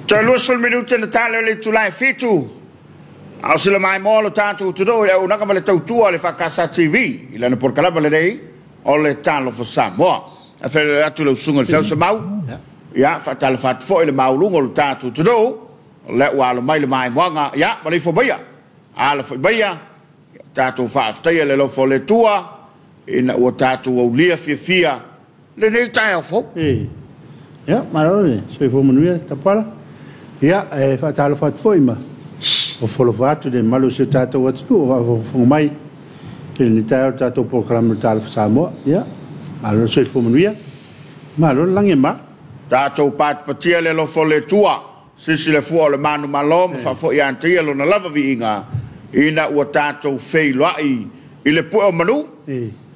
Lusul minuta na talo le tulai fitu. Au sila mai molo tatu tudo e una kama le tautua le fakasa TV. Ila na porkalaba le rei o le talo fa Samoa. A fe atu le usunga le fausa mau. Ya fa talo fa fo le mau lungo le tatu tudo. Le walo mai le mai moanga ya ma le fo baya. Ala fo baya. Tatu fa aftai le lo fo le tua. Ina o tatu o lia fia. Le nei tai fo. Ya, marone, so fo manuia tapala. Ya, fa talo fa fo ima. O folovato de malo se tato what's do o mai ele ni tato programa tal Samoa ya malo se fo manuia malo lange ma tato pat patia le lo fole tua sisi le fu le manu malom fa fo ya antia lo na lava vinga ina o tato fei lai ile po manu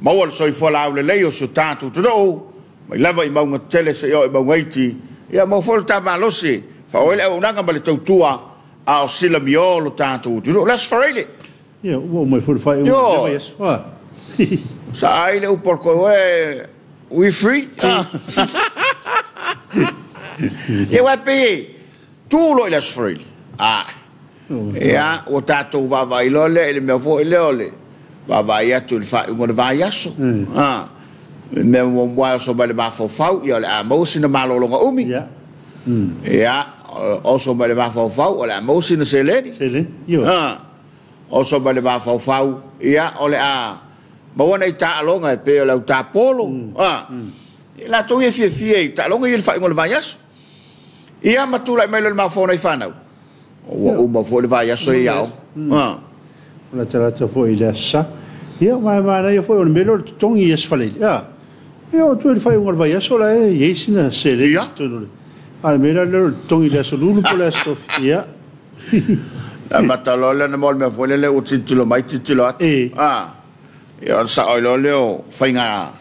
ma wol so fo la le leo so tato to mai lava i maunga tele se yo i maungaiti ya mo fo ta malo se fa o le una ngamba le tua ao sila miolo tanto tu las farele io o mai for fai yes wa sai le porco we free e vai pe tu lo las farele o tato va vai lo le me vo le ole va vai a tu il fa un vai asso me un buo so bale ba fo fau io la mo sina malo lo umi also by the Bafau, or la most in the Selene. Also by the Bafau, or but when I ta along, I pay a low tapolo. La to if you fear, along you'll fight on the Vayas. Yamatu like Melon Mafon, I found out. Oh, for the Vayas, so yao. Let's a for Ilessa. Here, my man, I for the middle, 2 years for it. Yeah. 25 on Vayas, or yes, in a Selene. Almira le tongi le solulu por esto ya la matalola na mol me fole le utitulo mai titulo ya sa olo leo fainga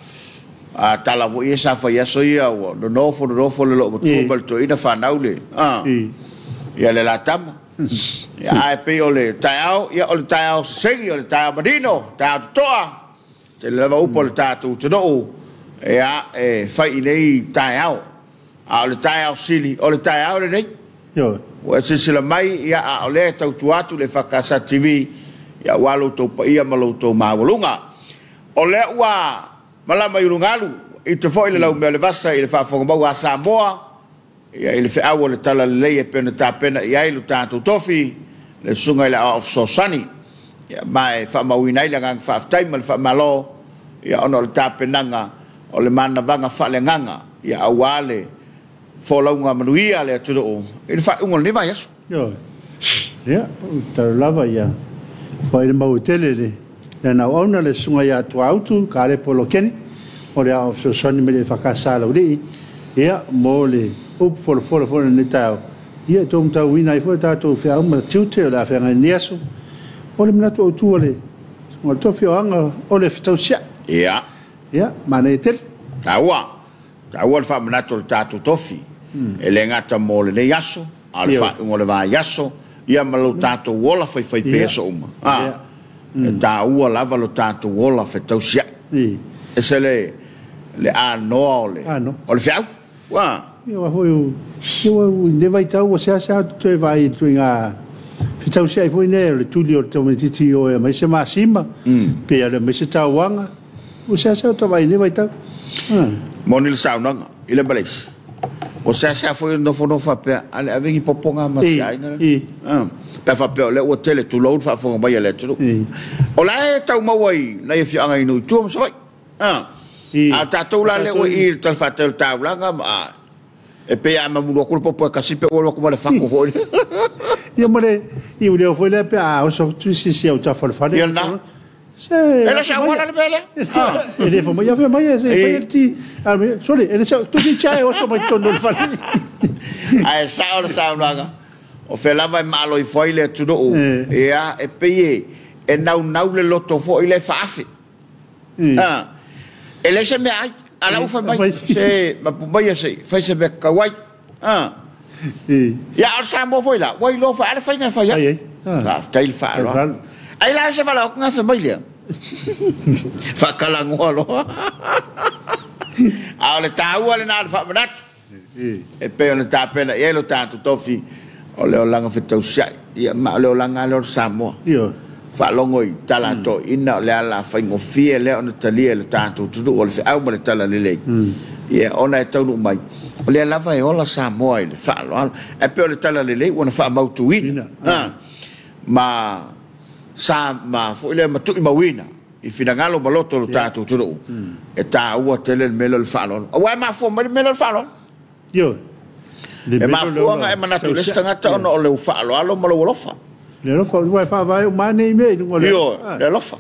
tala vo isa fa ya so ya o no fo le lo tu to ina fa naule ya le la tam ya pe ole tao ya ole tao segi ole tao marino tao toa te le va upo le tatu to do ya fa inei tao le tai au sili o le tai au le nei yo o se sila mai ia o le tau tuatu le fakasa TV ia walu to pa ia malo to mawalunga o le ua malama yulungalu i te foi le lau me le vasa i le whaafonga a Samoa ia i le whiawa le tala le leie pena tā pena ia i lu tātou tofi le sunga i le of Sosani ia mai whaamawina i le ngang whaaftaima le whaamalo ia ono le tā penanga o le mana vanga whaale nganga ia awale folaunga manuia le tudo o ele fa un leva yaso yo ya tar lava ya fa ile mau tele le na ona le sunga ya tu auto ka le polo ken o le au so soni me le fa ka sala o le ya mo le up for ne tao ya tom ta wina i fo ta to fa ma tute la fa ngai neso o le mina to tu le o to fi anga o le fto sia ya ma ne tel taua fa manato tatu tofi ele ngata mole le yaso alfa ngole va yaso ia malo tatu wola fai peso uma taua lava lo tatu wola fe tausia esele le anole o le fiau wa io foi ne vai tau se te vai tu nga fe tausia foi ne le tulio to me titi o e mai se masima pe ale me se tauanga o se to vai ne vai tau monil saunanga ile balais o se foi no fa pe ale avec poponga ma saina pe fa pe le hotel tu load fa fo ba le tu o la tau ma wai na fi anga inu tu so a tatu la le i tal fa tel taulanga e pe ama mu ko popo ka si pe o ko le fa ko fo io mole io le foi le pe o so tu si o ta fa fa Ela sa wala le bele. Ele foi mai se foi ti. Sorry, ele sa tu ti chai o so mai tono fa. Ai sa laga. O fe lava malo I foi le tudo o. Ia e peye e nau le loto fo ile fa afi. Ele se me ai ala ufa mai se ma pumbai se fai se be kawai. Ya al sa mo foi la. Wai lo fa ala fa nga fa ya. Ka tail fa lo. Ai la se vala ko nga família. Fa kala ngolo. Ale taua le na fa manat. e pe ona tapena e lo tanto tofi o le olanga fetau sai ia ma le olanga le Samoa fa longo i tala to ina le ala fa ngofie le ona talia le tanto tu o le au ma le tala le ia ona e tau mai o le lava e ola Samoa le fa lo e pe o le tala le ona fa mautuina ma sa ma fo le matu i mawina i finangalo baloto lo tanto tu e ta ua tele melo le fa lo wa ma fo melo le fa lo e ma fuanga e manatu le stangata ona o le fa lo alo malo lofa le lofa vai fa vai o mane me no le le lofa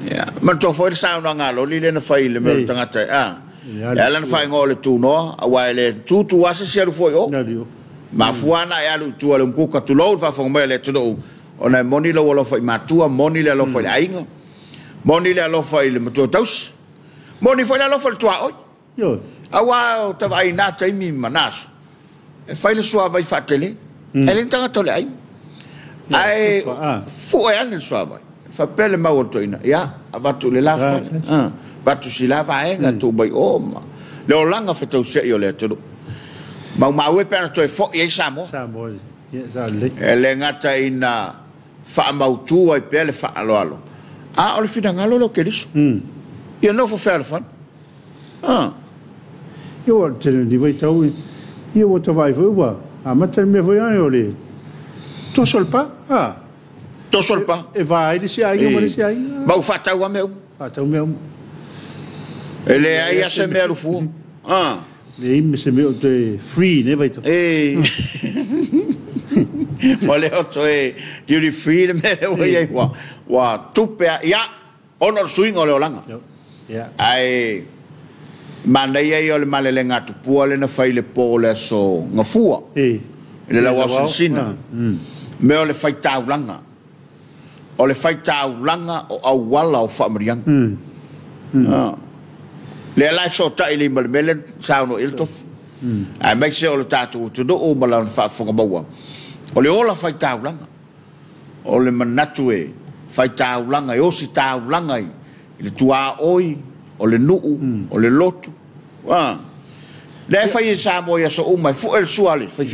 ya man to foi sa no ngalo li le na fai le me tangata ya lan fai ngole tu no a wa le tu asa se foi o ma fuana ya lu tu le mku ka tu lo fa fo me le tu ona moni lo lo fai ma tu moni le lo fai ainga moni le lo fai le tu taus moni foi le lo fai tu o yo a wa ta vai na tai mi manas e fai le sua vai fatele ele tangata le ai ai fu e ane suava fa pele ma wotoina ya avatu le lafa vatu si lava e nga tu bai oma le olanga fe tau se yo le tu ma we pe to e fo e Samoa ya sa le ele ngata ina fa mautu ai pele fa alo o le fina ngalo lo ke diso ia no fo fer fan yo te ni vai tau io o te vai fu a mater me voi ai ole to solpa to solpa e vai di si ai ma si ai ma fata wa meu ele ai a se mero fu le im se meu te free ne vai to ma le otto e duty free le me vai wa tupe ya honor swing o le olanga ya ai mana ia i o le male le ngatu pua le na fai le po le so ngafua le la wasina me o le fai taulanga o au wala o whamariang le lai so ta ili mele sauno iltof ai mai se o le tatu tu do o mala fa fonga bawa o le ola fai taulanga o le manatu e fai taulanga o si taulanga i le tua oi o le nuu o le lotu le fai Samoa ia so mai fu el suale fai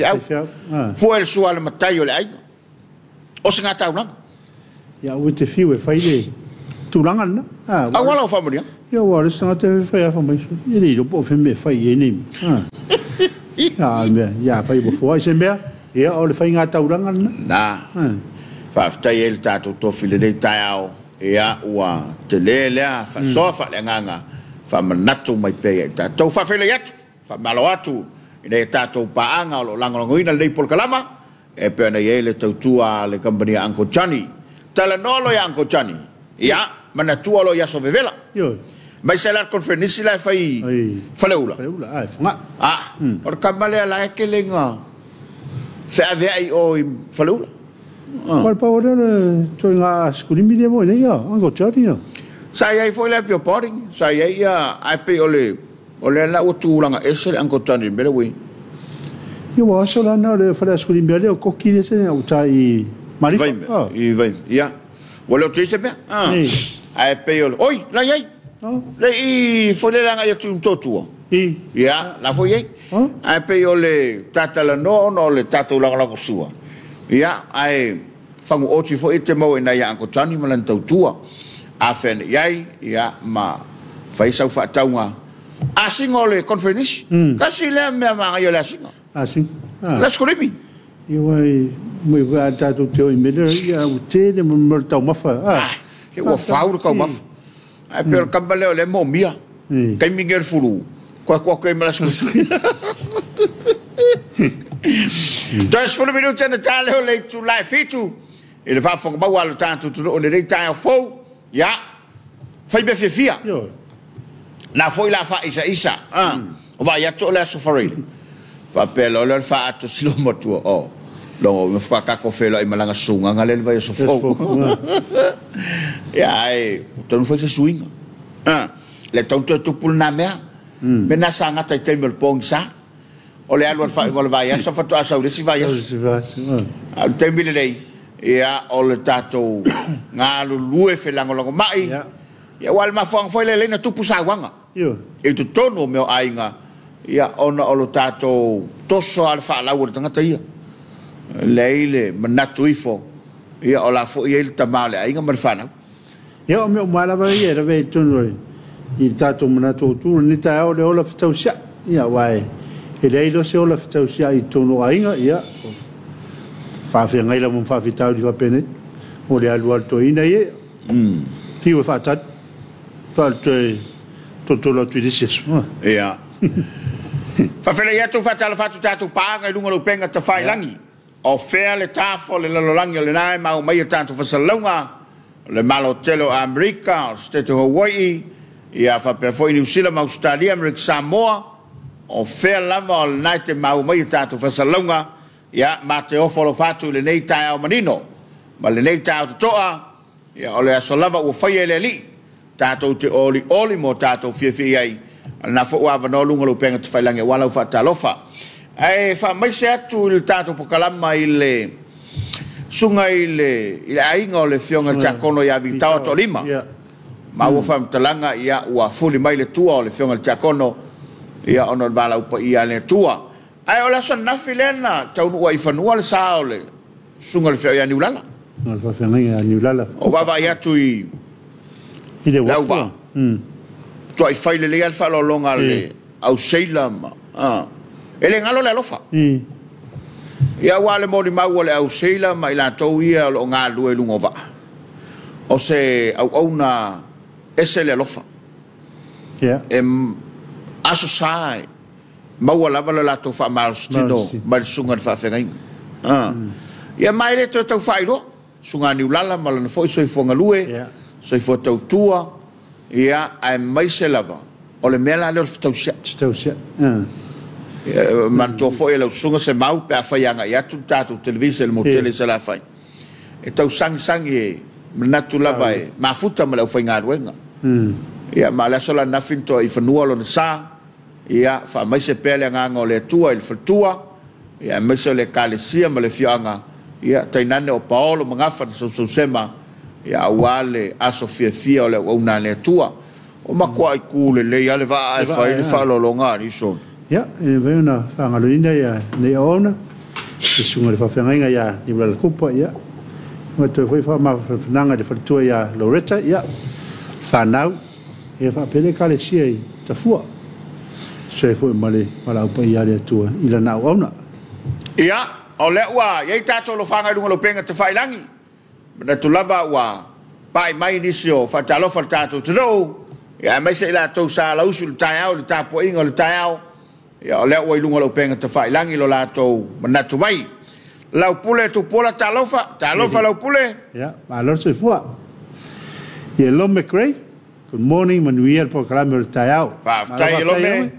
fu el suale matai o le ai o se ngata una ya o te fiu e fai le turanga na wala o familia ia wa le sanga te fai a famai ia le po fe me fai e ni ya fai bo foi se me ia o le fai ngata uranga na fa ftai el tatu to file de taiao ia wa te le fa sofa le nganga fa manatu mai pe ta to fa fele yat fa malo atu ine tatou paanga o lo langolongoina lei por kalama e pe na yele tautua le compania Uncle Johnny tala nolo ya Uncle Johnny ya mana tua lo ya so vevela yo mai se la conferenza la fai faleula ai funga or kamale la ke lenga se ave ai o faleula qual paura to nga skulimi de mo ne ya Uncle Johnny ya sai ai foi le pio poring sai ai ai pe ole la o tulanga ese Uncle Johnny bele we io wa so la na le fala skulimi le ko ki se o tai mari vai ya wala o tise be ai pe ole oi la ai le I foi le langa tu totua ya la foi ai pe ole tata la no le tata la la sua ya ai fangu o ti foi te mo ina ya Uncle Johnny malan tua afen yai ya ma fai sau fa taunga asingo le conference kasi le me ma yo le asingo la skolimi yo ai mo va ta tu te o imele ya o te de mo tau mafa ke o faur ka maf ai per kabale le mo mia kai mingel furu kwa kai me la skolimi das for minutos na tale o le tu life fitu ele va fo ba wala tanto tu o le tai fo ya fai be fia na foi la fa isa o vai a to la sofari fa pelo le fa to silo motu o lo me fa ka ko felo I malanga sunga ngale vai so fo ya ai ton foi se swing le ton to pul na me me na sanga tai te mel pong sa o le alwa fa o vai so fa to asa uri si vai al temile lei ia o le tatou ngā lulue whelangolongo mai ia wal ma whang whaile leina tupu sa wanga e tu tono meo ainga ia ona o lo tātou toso al whaalau o tangata ia. Leile manatu ifo ia o la fo ia il tamale ainga mar whanau. Ia o mea umalawa ia rawe tunuri i tātou manatu o tūru ni tā au le ola whatau sia ia wae e leilo se ola whatau sia i tono ainga ia whawhia ngaila mun whawhitau di whapene o le alu alto ina ia fiwa whatat tola tuidisias ia whawhele ia tu whatala whatu tātou pānga i lunga rupenga ta whailangi o whea le tāwho le lalolangi o le nae mau mai a tātou whasalunga le malo telo a Amerika o State of Hawaii ia whapea fo i New Zealand ma Australia Amerika Samoa o whea lava o le nae te mau mai a tātou whasalunga ia ma te ofolo whatu le nei tae au manino ma le nei tae au toa ia o le aso lava ua whaia le li tātou te oli mo tātou whiawhi ai na fo ua wano lunga lo penga te whailangi walau whatalofa ai wha mai se atu i le tātou pokalama i le sunga i le ainga o le fionga tia kono ia vitao to lima ma ua whamtalanga ia ua fuli mai le tua o le fionga tia kono ia ono wala upa ia le tua ai o la son nafi lena taunu ua i whanua le saa o le sunga le fionga ia niulala o wawa ia tu i lau wa tua i whaile le al whalo longa le au seila ma ele ngalo le alofa ia wale mori mau le au seila mai la tau ia lo ngā lue lungo va o se au na ese le alofa aso sai mau lava la to fa marstino mai sunga fa fengai ia mai le to tau fairo sunga ni ulala mal na foi so fonga lue so i foto tua ia ai mai se lava o le mela le tau sia man to foi le sunga se mau pe fa yanga ia tu tatu televise le motel se la fai e tau sangi na tu lava e ma futa ma le foi nga ruenga ia ma la sola na finto i fanua lo sa ia fa mai se pele nga ngo le tua il tua ia mai se le kalesia ma le fianga ia tainane o Paolo mangafa so sema ia wale aso fia o le una le tua o makua i kule le ia le va ai fa le fa lo longa ni so ia e veuna fangalina ia ne ona se sunga le fa fenga ia ni la kupa ia ma to foi fa ma nanga de tua ia Loretta ia fa nau e fa pele kalesia i tafua se foi male mala upa ia le tua ila na ona ia o le ua ia tato lo fanga lunga lo penga te whailangi na tu lava ua pai mai nisio fatalo fatato tro ia mai se la to sa la usul taiao le tapo ingo le taiao ia o le ua lunga lo penga te whailangi lo la to na tu mai lau pule tu pola talofa lau pule ia ma lo se fua ia lo McRae good morning manuel por kalame taiao fa tai lo me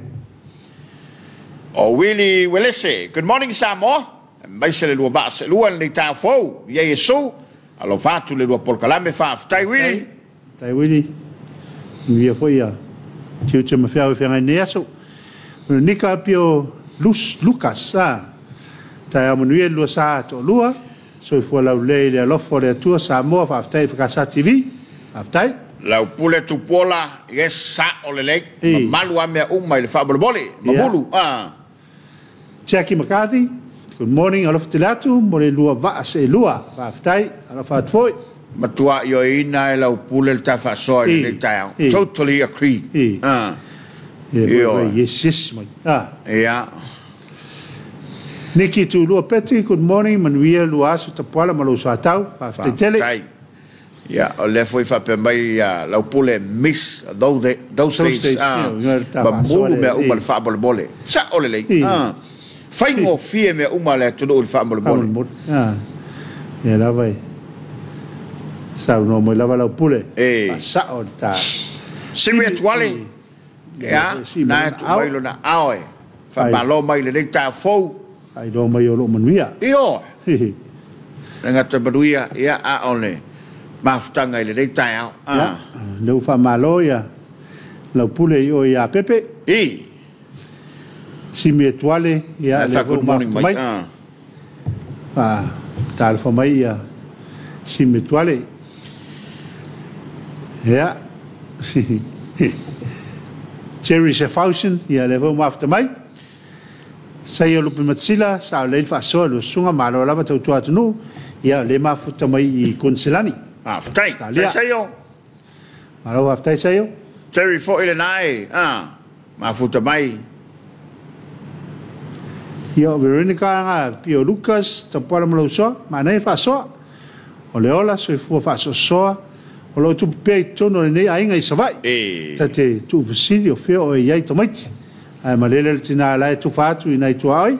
o Willie Welese good morning Samoa mai se le lua va se lua le ta fo ia Yesu alo fatu le lua por kalame fa tai Willie via foi a tiu te mafia fenga neaso nika pio Lucas tai a manuel lua sa to lua so foi la le lo fo le tua sa mo fa tai fa sa TV aftai la pule tu pola yes sa o le lek malu a me mai le fa bolbole mabulu Jackie McCarthy good morning alofa te latu mo le lua va se lua fa tai alofa foi matua yo ina la pule ta fa so le tao totally agree yes yeah Nikki tu lua peti good morning manuia lua su ta pala malo sa tau fa te tele yeah le foi fa pe mai la pule miss those days ba mo me o mal fa bole sa ole le fai ngo fie me uma le tu do fa bole ya la vai sa no mo la va la pule sa o ta simi twali ya na tu mai lo na aoi fa ba lo mai le ta fo ai lo mai lo manuia io nga te baduia ia a ole maftanga ile dei tai no fa maloia la pule io ia pepe si mi étoile ia le good morning mai tal fa mai ia si mi étoile ia si Jerry Sefausen ia le vo mafta mai sai o lupi matsila sa le fa so lo sunga malo lava tau tu atunu ia le mafuta mai I konselani Aftai sai yo malo aftai sai yo Terry fo ile nai mafuta mai ia Veronica nga Pio Lucas tapala malo so manai fa so o le ola so fu fa so o lo tu pe tono nei ainga I savai tate tu visilio fe o ia tomati ai malele tina la tu fatu ina tu ai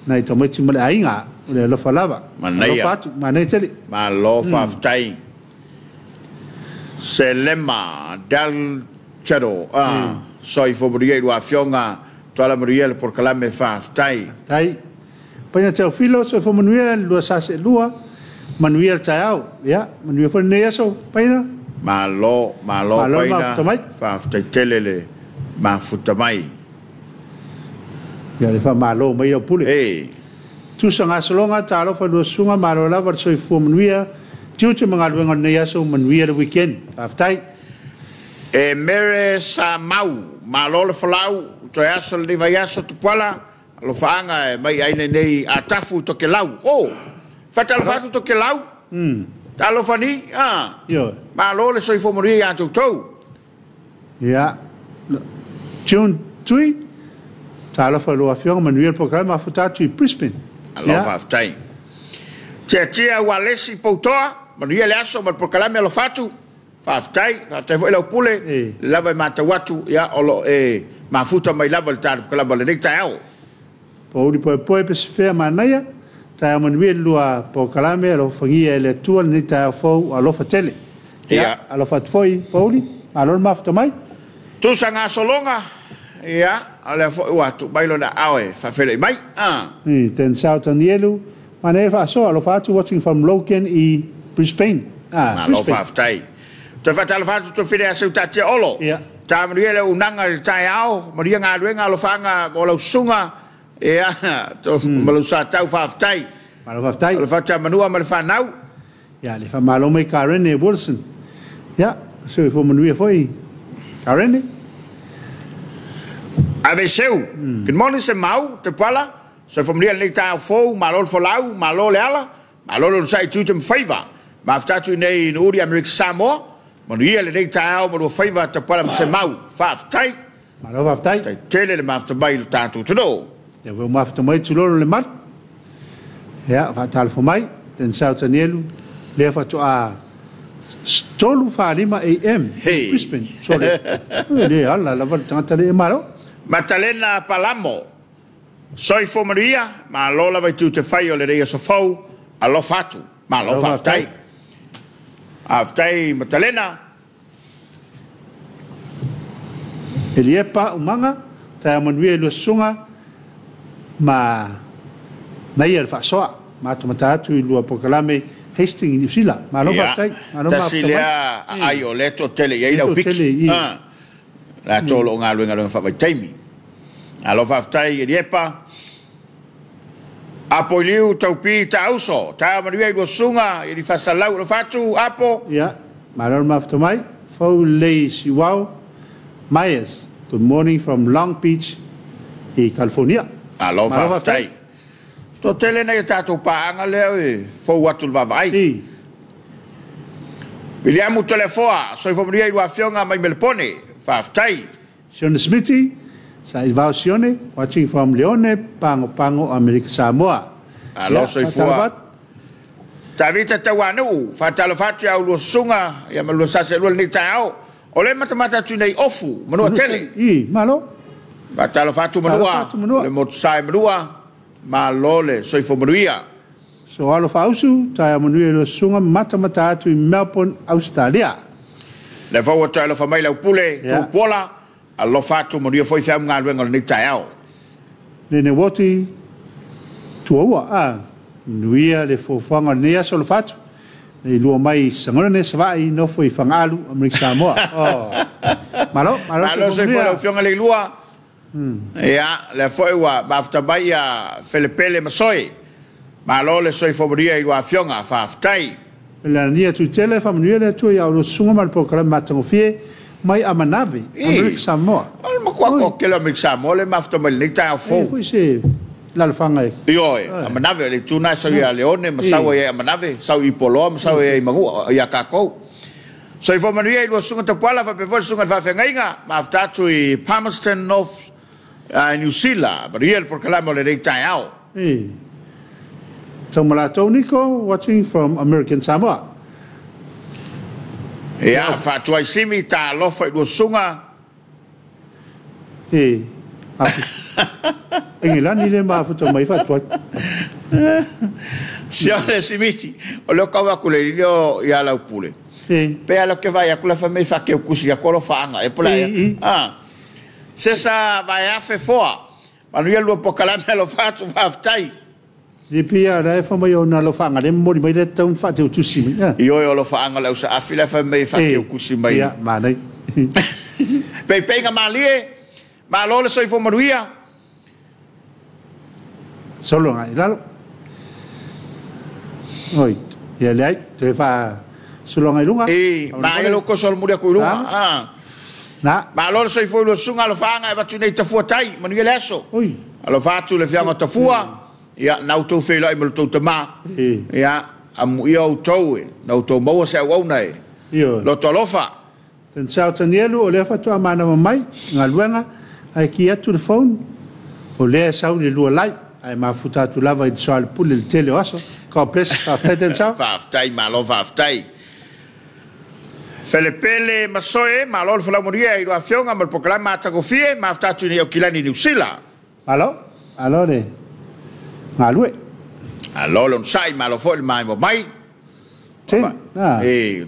na tomati male ainga le lo falava manai fatu manai tele ma lo faftai selema dal charo soi fo brie do afionga tola muriel por kalame faftai tai panya tau filo so fo manuel lo sa se lua Manuel Taiao, ya, Manuel fo ne yaso, paina. Malo paina. Fa telele ma futamai. Ya le fa malo mai o pule. Tu sanga solonga talo fa do sunga malo la var so fo Manuel. Tu te mangaluenga ne yaso Manuel weekend. Aftai. Mere sa mau, malo le falau, to yaso le vai yaso tu pala, lo faanga mai ai nei atafu to ke lau. Fatal fatu to ke lau. Talo fani, Yo. Malo le soi fo mori ya tu to. Ya. June tui. Talo fa lo afiong Manuel programa futa tu Brisbane. Alo fa tai. Tia walesi potoa, Manuel aso mal proclame lo fatu. Fa tai fo lo pule. Lava mata watu ya olo ma futa mai lava le tar proclama le nek tao. Pauli po pe se manaya. Tai Manuel lua po kalame lo fangia le tua ni tai fo alo fatele. Ya, alo fat foi Pauli, alo mafta mai. Tu sanga solonga. Ya, ale fo watu bailo na awe fa fele mai. Ten South Anielu, mane fa so alo fatu watching from Logan I Brisbane. Alo fa tai. Te fa tal fatu to fele asu tatia olo. Ya. Ta Manuel unanga tai ao, Maria nga luenga lo fanga o lo sunga. To malusa tau faftai. Malo faftai. Lo faftai manua mal fanau. Ya, le fa malo mai Karen Wilson. Ya, so fo manua foi. Karen. Aveseu. Good morning se mau te pala. So fo mria le tau fo malo fo lau, malo le ala. Malo lo sai tu tem favor. Ma ftatu nei nuri America Samoa. Manuia le tau mo favor te pala se mau. Faftai. Malo faftai. Te tele le mafta bai lo tatu tudo. Ya vou mafta mai tulolo le mat. Ya, fa tal fo mai. Ten South Anielu. Le fa to a tolu fa 5 AM. Brisbane. So le ala la va tanta le malo. Matalena Palamo. Soi fo Maria, ma lola vai tu te fai o le reia so fau, alo fatu, ma lo faftai. Aftai Matalena. Eliepa umanga, ta Manuel lo sunga ma naia fa soa, ma tomatatu lu apokalame Hastings New Zealand. Ma lo faftai, ma lo faftai. Tasilia ai o leto tele ia ila piki. La tolo nga fa vai taimi. Alo faftai Eliepa. Apo liu taupi tauso, ta Manuel go sunga, i fa salau lo fatu apo. Ya, ma lo mafta mai. Fau lei si wow. Myers, good morning from Long Beach, California. Alo faftai. To tele na tato paanga leo fo watu vavai. William telefoa, so fo Manuel wa fionga mai Melbourne, faftai. Sean Smithy, sa Sione, watching from Leone, Pango, America Samoa. Alo so fo. Tavita tawanu, fatalo fatu ya lu sunga, ya malu sase lu ni tao. Ole mata tu nei ofu, manua tele. Malo. Fatalo fatu manua. Le mot sai manua. Malole, so fo manuia. So alo fausu, ta manuia lu sunga mata tu Melbourne, Australia. Le fo wata lo fa mai la pule, tu pola. Alo fatu manuia foi fa nga lu ngol ni tao. Ne woti tuawa nuia le fofanga nea solo fatu e lua mai sangona ne savai no foi fangalu America Samoa. Malo se foi o fionga le lua. Ya, le foi wa bafta baia Felipele masoi. Malo le soi fobria i wa fionga fa aftai. La nia tu tele famnuia le tu ya lo sunga mal programa matangofie mai amanave America Samoa. Al ko ke la miksa mole mafto mel ni ta fo Foi se la fanga. yo manave le tuna so ya leone masawa ya manave sau I polo masawa ya mangu ya ka ko so I fo manuia I sunga te pala fa pe fo sunga fa fengainga mafta tu I Palmerston North New Zealand but real por kala mole le tai ao So Malato Nico watching from American Samoa. Ya fa tu ai simi ta lo fa I sunga Engilani le mafuta mai fa tu. Siale simiti o lo kawa kule io ya la pule pe alo che vai a quella famiglia fa che cusi a quello fanga e poi se sa vai a fe foa ma lui lo pokala me lo faccio fa tai Di pia dai fa mai ona lo fanga le mori mai le ton fa tu simi io lo fanga lo sa afila famiglia fa che cusi mai ya ma dai pe penga malie ma lo le so fo maruia solo ngai lalo oi ya lei te fa solo ngai lunga ma lo ko sol muri ko lunga na ma lo so fo lo sunga lo fanga e va tu nei ta fu tai ma ni leso oi allo fatto le fiamma ta fua ya nauto fe lo mo to ma ya amu io to nauto mo se wa nai io lo tolofa ten sao tanielu o le fa tu amana mai ngaluenga ai ki atu le phone o le sao le lu lai ai mafuta tu lava I so al pule il tele oso ko pes fa ten sao fa tai ma lo fa tai Felepele masoe ma lo fa la moria I do fionga ma proclama ta go fie ma sta tu ni o kilani New Zealand alo le ngalue allo non sai ma lo fo il mai mai ten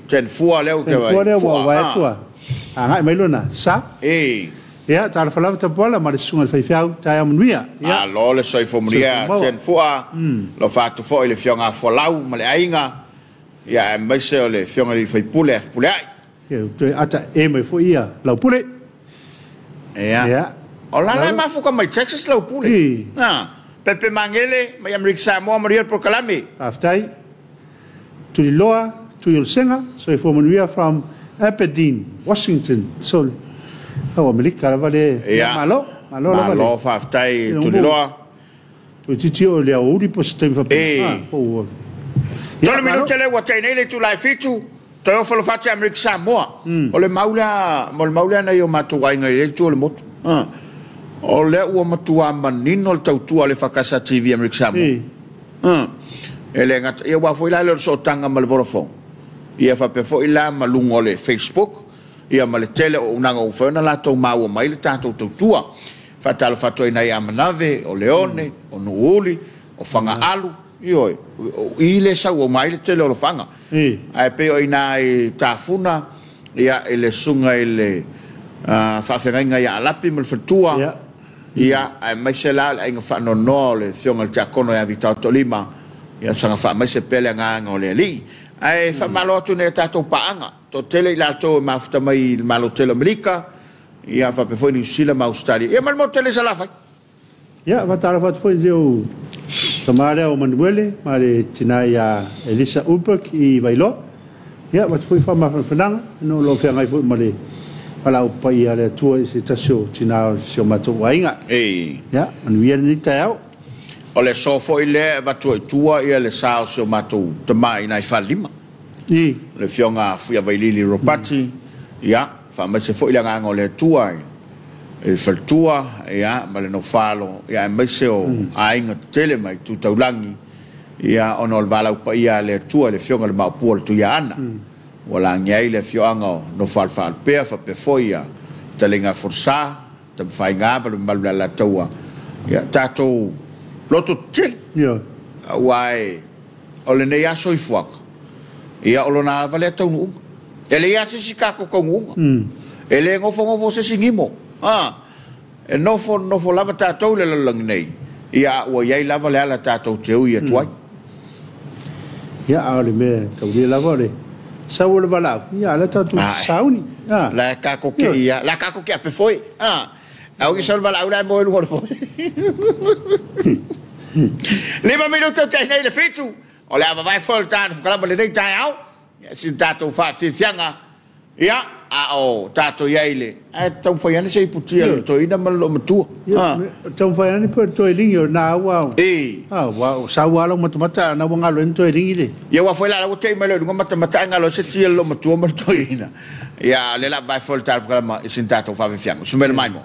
ten fua leo te vai ten fua vai tua ngai mai luna sa ya tal falava ta bola ma sunga fai fiau ta ya muia ya lo le soi fo moria ten fua lo fatto fo le fionga fo lau ma le ainga ya mai se le fionga li fai pule ai tu ata e mai fo ia lau pule ya ola ma fu mai Texas lau pule Pepe Mangele mai Amerika Samoa Maria por kalame aftai tu loa tu il senga so fo muia from Aberdeen Washington so Amerika vale malo fa aftai tu loa tu titio le uri po stem fa Tolo minuto le wa tene le tu lai fitu to yo folo fati Amerika Samoa o le maula na yo matuai ngai tu le motu o le ua matua manino le tautua le fakasa TV Amerika Samoa ele ngata ia wa foi la le so tanga mal vorofo ia fa pe foi la malungo le Facebook ia ma le tele o unanga o fona la to maua mai le tatou tautua fatal fatoi na ia manave o leone o nuuli o fanga alu io I le sa o mai le tele o fanga ai pe o ina I tafuna ia ele sunga ele fa fenga ia lapi mal fatua ia ai mai se la ai nga fa no no le fionga le takono ia Victor Tolima ia sanga fa mai se pele nga ngole li ai fa malo tu ne tatou paanga to tele la to mafuta mai malo tele Amerika ia fa pe foi New Zealand ma Australia ia mal mo tele sala fa ia va tala fa foi eu tomare o Manuele mare tina ia Elisa Ubek I vailo ia va foi fa ma fananga no lo fe ngai foi male pala o pai ale tua se tasio tina se mato wainga ia Manuele ni tao o le sofo ile va tua ia le sao se mato tamai nai fa lima le fionga fia vailili ropati ia fa ma se foi la nganga le tua e faltua ia ma le no falo ia ma se o ainga tele mai tu taulangi ia ono vala pa ia le tua le fionga le mapol tu ia ana wala ngai le fionga no fal pe fa pe foia telinga forsa tam fai ngaba le la tua ia tato loto tel ia wai ole ne ya soi fuak ia olona vale tau ele ia se sikako kongu ele ngofo se singimo e nofo lava tatou le lalang nei ia ua iai lava le ala tatou teu ia tuai ia ale me tau le lava le sau le vala ia le tatou sauni la kako ke ia la kako ke pe foi au ki sol vala ula mo lu foi lima minuto te nei le fitu o le ava vai folta kala le nei tai au sin tatou fa fianga ia o tato yaile tau fai ane sei putia to ina malo matu tau fai ane per to lingi o na wa wa sa wa lo mata na wa lo to lingi le ya wa foi la o te malo ngo mata ngalo se ti lo matu mo to ina ya le la vai fol tar programa sintato fa fiamu sumel mai mo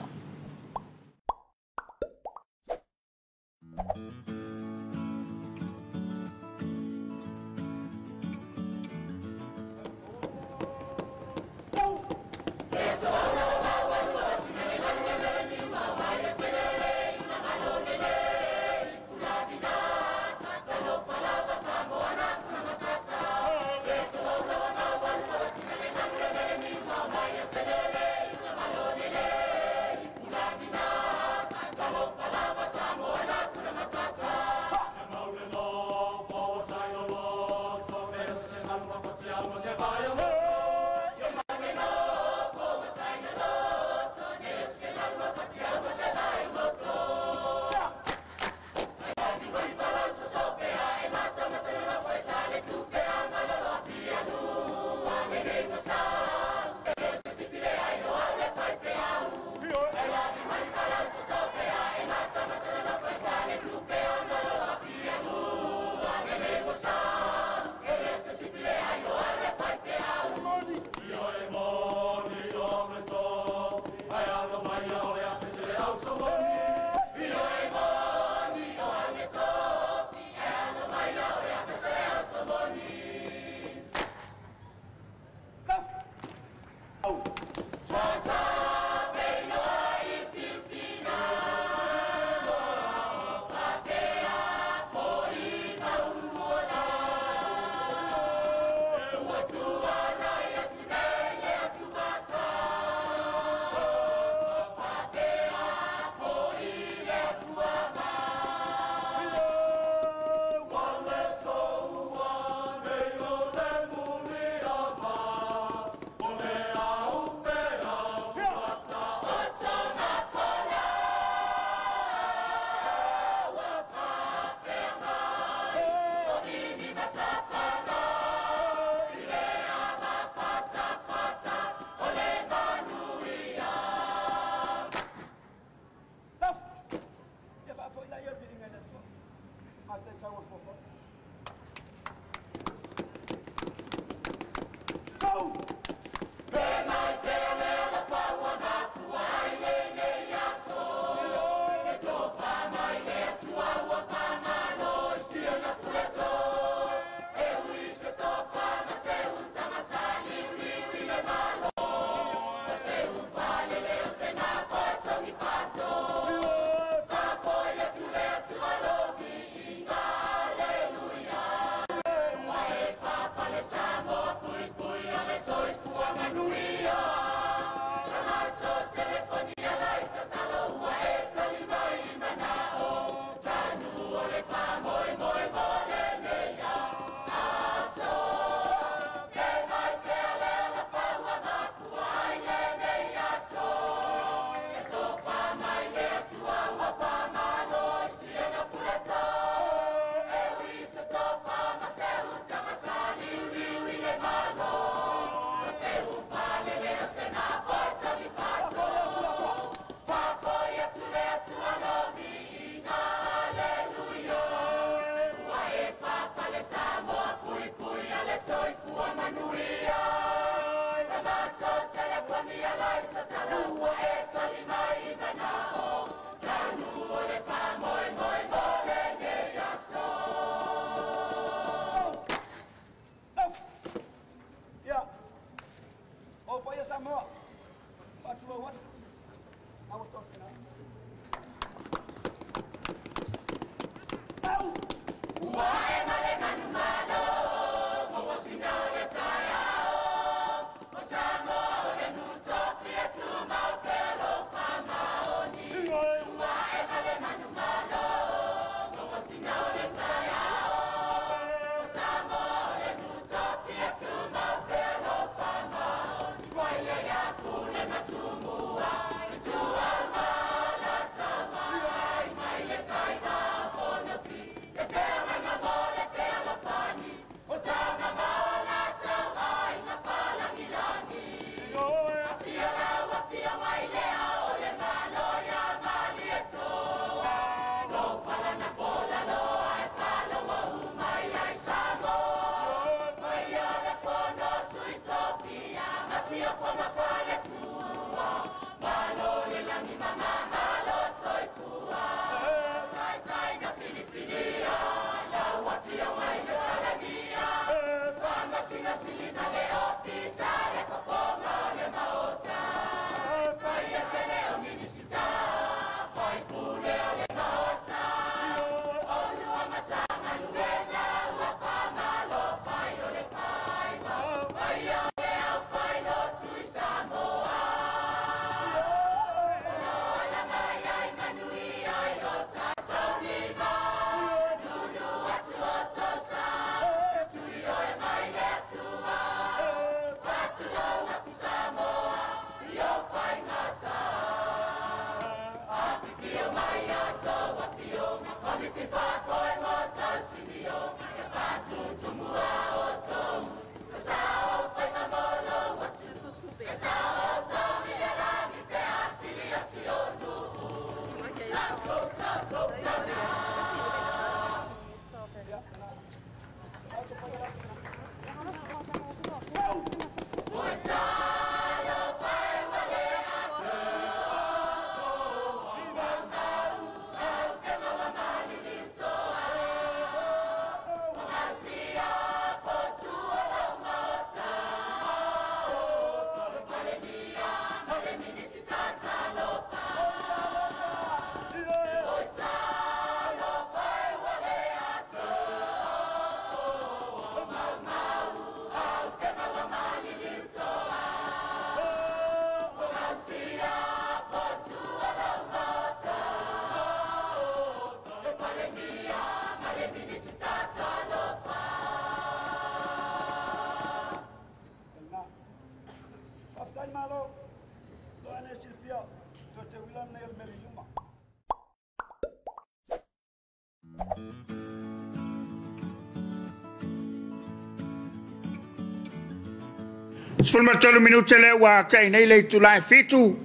Sfulmatolo minuto le wa tai nei le tulai fitu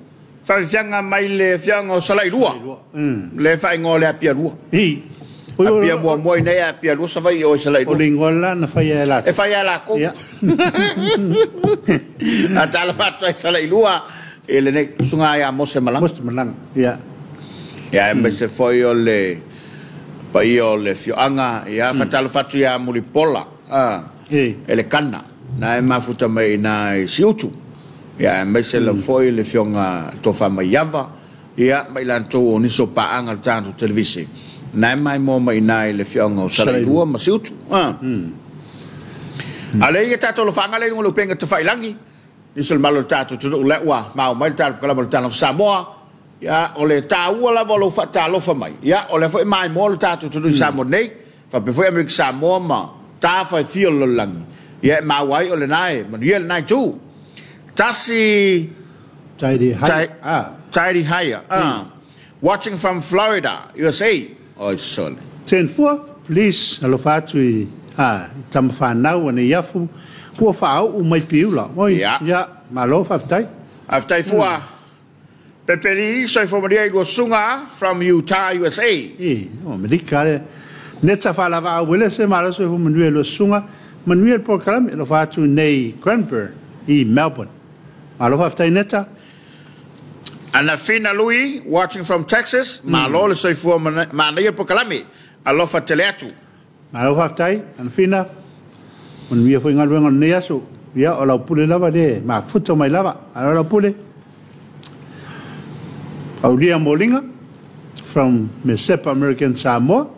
fa fianga mai le fianga o salai lua le fa ngole a pia lua i a pia mo mo nei a pia lua sa vai o salai lua o lingola na fa ya la e fa ya la ko a tala fa salai lua e le ne sunga ya mo se malang ya ya me se foi o le pa io le fianga ya fa tala fa ya mulipola e le kana na e mafuta mai na e siutu ya mai se la foi le fionga to fa mai yava ya mai lan to ni so pa anga tanto televisi na mai mo mai na le fionga o sala lua ma siutu ale ye tato lo fanga le ngolo penga to fai langi ni so malo tato to le wa ma mai tato kala mo tato Samoa ya ole ta la volo fa ta lo fa mai ya ole foi mai mo tato to Samoa nei fa pe foi America Samoa ma ta fa fio lo langi ya ma wai ole nai ma riel nai tu tasi Tidy higher watching from Florida USA oh sorry ten for please alo fatui tam fa now when yafu po fa o mai piu la oi ya ma lo fa tai after for peperi so for Maria go sunga from Utah USA o me dikare neta fa la va wele se ma so for Manuel lo sunga Manuel por kalam lo fatu nei Cranbourne i Melbourne malo fa neta Anafina Louis watching from Texas malo le so for Manuel por kalami alo fa teleatu malo fa Anafina mon via foi ngal ngal neaso via o la pule lava de ma futo mai lava alo la pule Audia Molinga from Mesep American Samoa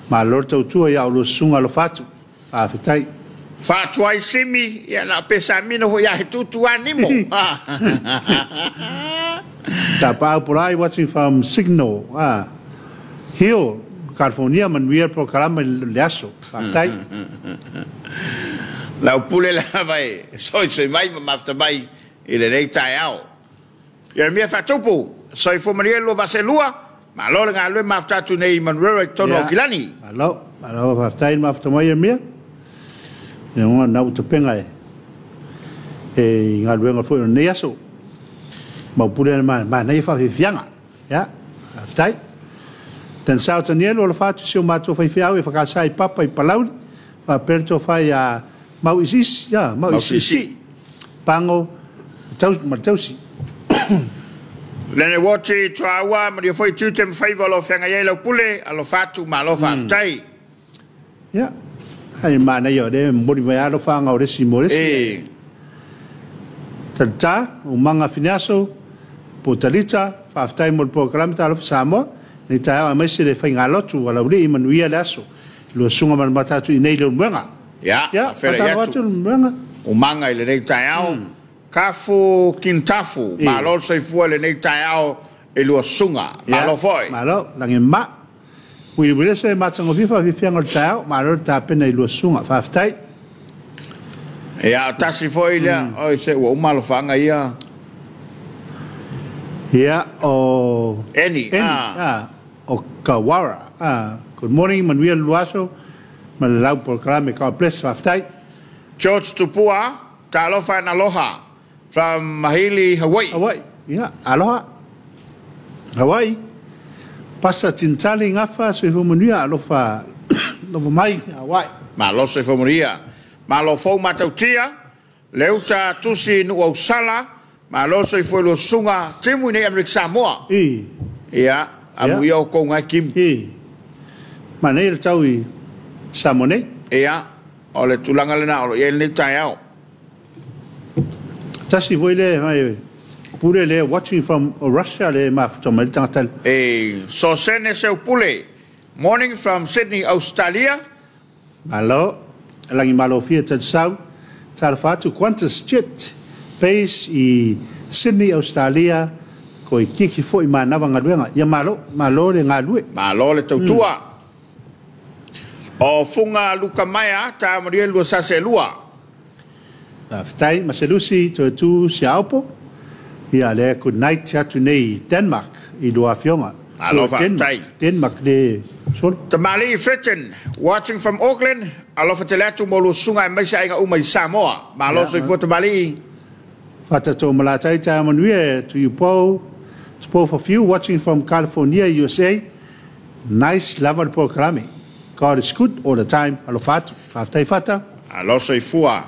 malo tu ya lo sunga lo fatu fitai Fatuai simi ya na pesa mino ho ya tutu animo tapa purai watching from Signal Hill California man wir pro kalama leaso fitai la pule la vai soi mai mafta mai ile nei tai ao ya mia fatupu soi fo Marielo Vaselua ma lo nga lo mafta tu nei Manuel Tono Kilani alo fitai mafta mai mia e ona na uta penga e ngal wenga foi ne yaso mau pule ma nei fa fianga ya aftai dan sao taniel o fa tu mato fa fiau e fa sai papa I palau fa perto fa ya mau isis ya mau isis pango tau si Lene woti tuawa ma dia foi tutem favor lo fanga yelo pule alo fatu ma lo fa aftai ya ai mana yo de mbodi vai lo fanga o resi moresi tata o manga finaso potalita fa aftai mo program ta lo samo ni ta ma se le fanga lotu wala uri manuia laso lo sunga man matatu nei lo manga ya fera ya manga o manga ile nei taiao kafu kintafu ma lo se fuele nei taiao e lo sunga ma lo foi ma lo langi ma wi wi se ma tsango fifa fianga taiao ma lo ta pena i lo sunga fa aftai ya tasi foi le o se o malo fanga ia ya o Eni o Kawara good morning Manuel Luaso malau programa ka bless aftai George Tupua talofa na aloha from Mahili Hawaii ya aloha Hawaii pasa tintali ngafa so manuia alofa no mai Hawaii ma lo se fomoria ma lo fo matautia leuta tusi no ausala ma lo se foi lo sunga timu nei Amerika Samoa ya amu yo ko nga kim ma nei tau I Samone ya ole tulanga lena ole ye ni taiao tasi voile mai pure le watching from Russia le ma tomal tantal so sene se pule morning from Sydney Australia malo langi malo fia tat sau tarfatu quantas jet base I Sydney Australia ko kiki foi mana vanga luenga ya malo le ngalue malo le tautua o funga luka maya ta Mariel lo saselua aftai maselusi tu siaupo ia le good night atu nei Denmark I lo afionga alofa aftai Denmark de sol Tamali Fritton watching from Auckland alofa telatu molo sunga mai sa inga umai Samoa malo so fo Tamali fata to malatai ta manuie to you po for few watching from California USA nice level programming God is good all the time alofatu aftai fata alo so fua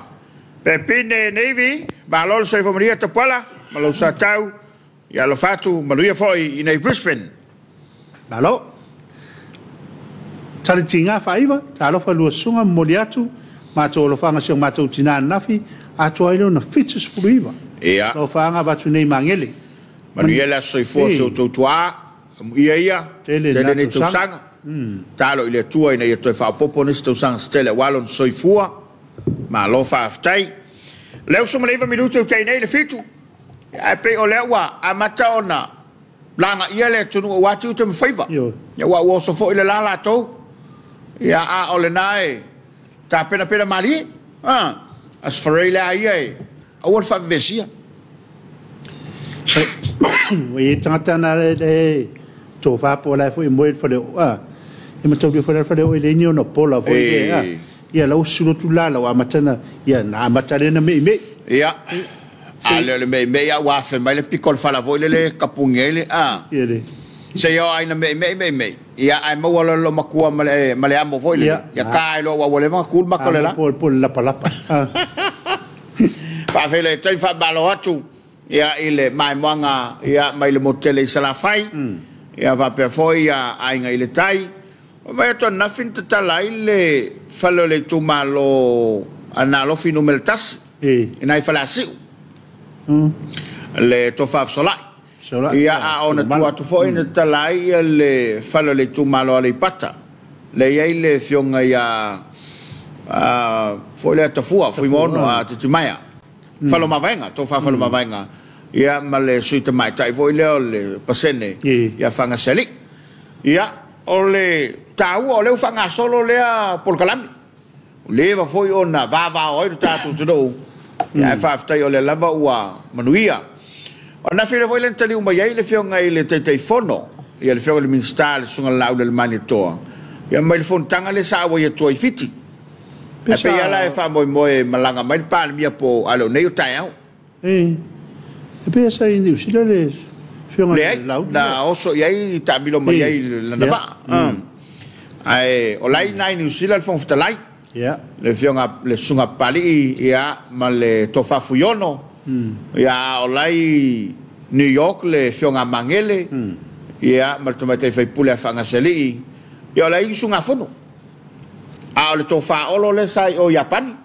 Pepine Navy malo so fo Maria Tapala malo sa tau ya alofatu maluia foi I Brisbane malo tali tinga faiva talo fa lu sunga moliatu ma to lo fanga sio ma to tina nafi a to ilo na fitus fluiva ia lo fanga ba tu nei mangele maluia la so fo so to tua ia tele ne to sanga talo ile tua ina to fa popo ne to sanga stelle walon so fua ma lo fa aftai leu so maleva minuto te nei le fitu ai pe o lewa amata ona langa ia le tunu watu te mfaiva ya wa so fo ile la to ya a ole nai ta pena mali as farela ia a wor fa vesia we tata na le to fa po la fo mo fo le e mo to fo le le ni no pola fo ia la usulo tu la matana ia na matale na me ia ale me ya wa fe mai le picol fa la voile le kapungele ia se yo ai na me ia ai mo wala lo makua male amo voile ya kai lo wa wale ma kul makole la por la palapa pa vele tai fa balo atu ia ile mai manga ia mai le motele sala fai ia va per foi ia ai ngai le tai vai to na fin tala ile falo le tu malo ana lo finu meltas ina fala si le to fa sola ia a ona tu atu foi na tala ile falo le tu malo ale pata le ia ile fionga ia foi le to fua foi mono a te maia falo mavenga to fa falo mavenga ia male suita mai tai voi le pasene ia fanga seli ia ole tau ole fanga solo le por kalami leva foi ona va oi tatu tudo ia fa tai ole lava ua manuia ona file voi le tali uma ia le fionga ile te fono ia le fionga le minstal sunga lau le manitoa ia mai fon tanga le sa ia toi fiti e pe ia la fa moi malanga mai pa mia po alo nei tai au E pe sa New Zealand le fionga lau. Na oso iai tamilo mai iai lana ba. Ai o lai nai New Zealand fon ftalai. Le fionga le sunga pali ia ma le tofafuyono. Ia o lai New York le fionga mangele. Ia ma tomate fai pule fanga seli. Ia o lai sunga fono. A le tofa olo le sai o Japan.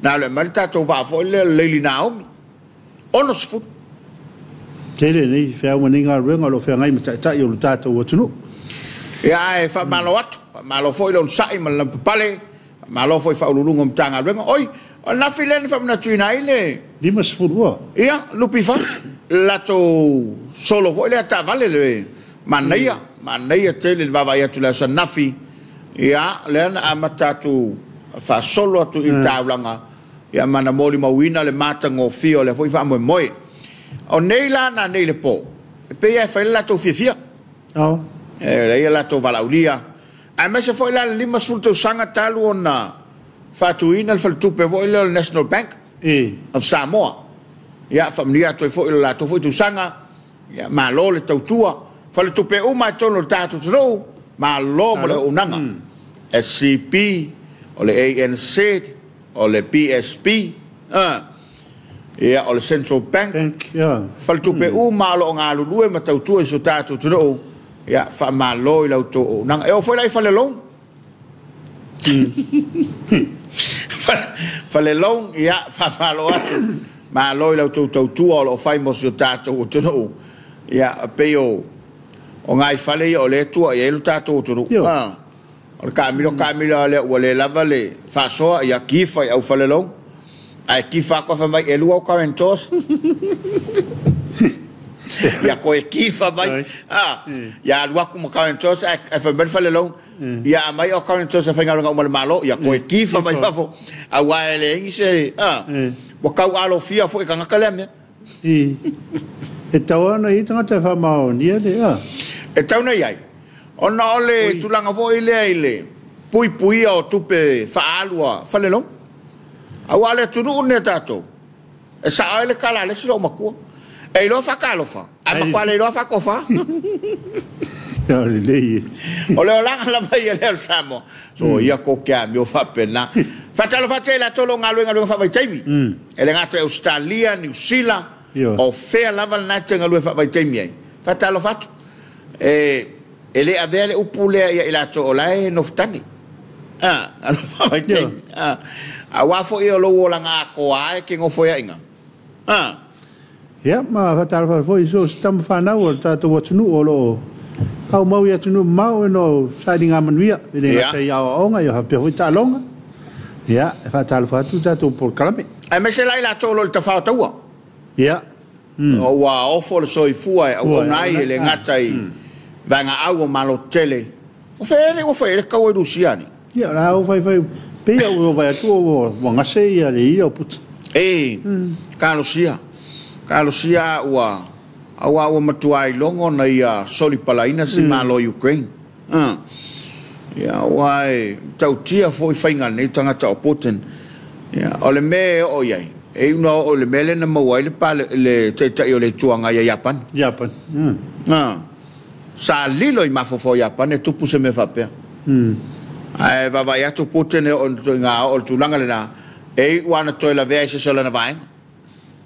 Na le malta tofa fo le Leili Naomi. Ono sfu. Tele ni fea maninga renga lo fea ngai mata yo lutata o tunu. Ia e fa malo atu. Malo fo ile on sai ma lampa pale. Malo foi fa ulunga mtanga renga oi na filen fa na tuina ile di mas furua ia lupi fa la to solo foi le ta vale le manaia tele va vai tu la nafi ia le amata tu fa solo tu intaulanga ia mana moli mawina le mata ngo fio le foi fa mo o neila na neile po pe ia fa la to fifia oh ia la to valaulia ai mese foi la lima sulto sanga talu ona fatuina al faltupe foi le National Bank of Samoa ia familia to foi la to foi tu sanga ia malo le tautua faltupe uma tono tatu tro malo mo le unanga SCP o le ANC o le PSP ia o le Central Bank faltupe uma lo ngalu lue ma tautua so tatu tro ia fa malo i lauto nang e o foi lai fale long fale long ia fa malo atu malo i lauto tu o fai mo so tato o tono ia peo o ngai fale o le tu ia lo tato o tono o camilo le o le lava le fa so ia kifa ia fale long ai kifa ko fa mai e lu o karentos ia ko e kifa mai ia lua ku mo karentos e fa ben fale long ia mai o karentos fa ngalo ngalo malo ia ko e kifa mai fafo a wa ele ngise o kau alo fia fo e kanga kaleme e tawana i tanga fa mao ni le e tauna iai ona ole tulanga fo ile pui o tupe fa alua fale long a wa le tunu ne tato e sa ele kala le silo makua e lo fa kalofa a ma quale lo fa kofa ya le ole ola la vai le samo so ia ko kia mi o fa pena fa talo fa tela tolo ngalo fa vai taimi ele ngata Australia New Zealand o fe lava na ngalo fa vai taimi fa talo fa ele avele upule ia ila to ola no ftani alo fa vai taimi a wa fo ia lo ola nga ko ai ke ngo fo ia inga ya ma fatal fa foi so stam fa na o tato o tunu o lo au mau ia tunu mau no saidinga manuia ele ta ia o nga ia pe foi ta longa ya fatal fa tu tato por calame ai me se lai la to lo ta fa tua ya o wa o fo so i fua o nai ele ngata i vanga au malo tele o fe ele ka o rusiani ya la o fai pe o vai tu o nga se ia le ia put Kalusia wa matuai longo na ia soli palaina si malo Ukraine. Ya wai tautia foi fainga nei tanga ta Putin. Ya ole me o yai. E no ole mele na mawai le pale le te o le tuanga ia Japan. Sa lilo i mafofo Japan e tupu se me fa pe. Ai va vai atu Putin e on nga o tulanga le na e wana to la vea se sola na vai.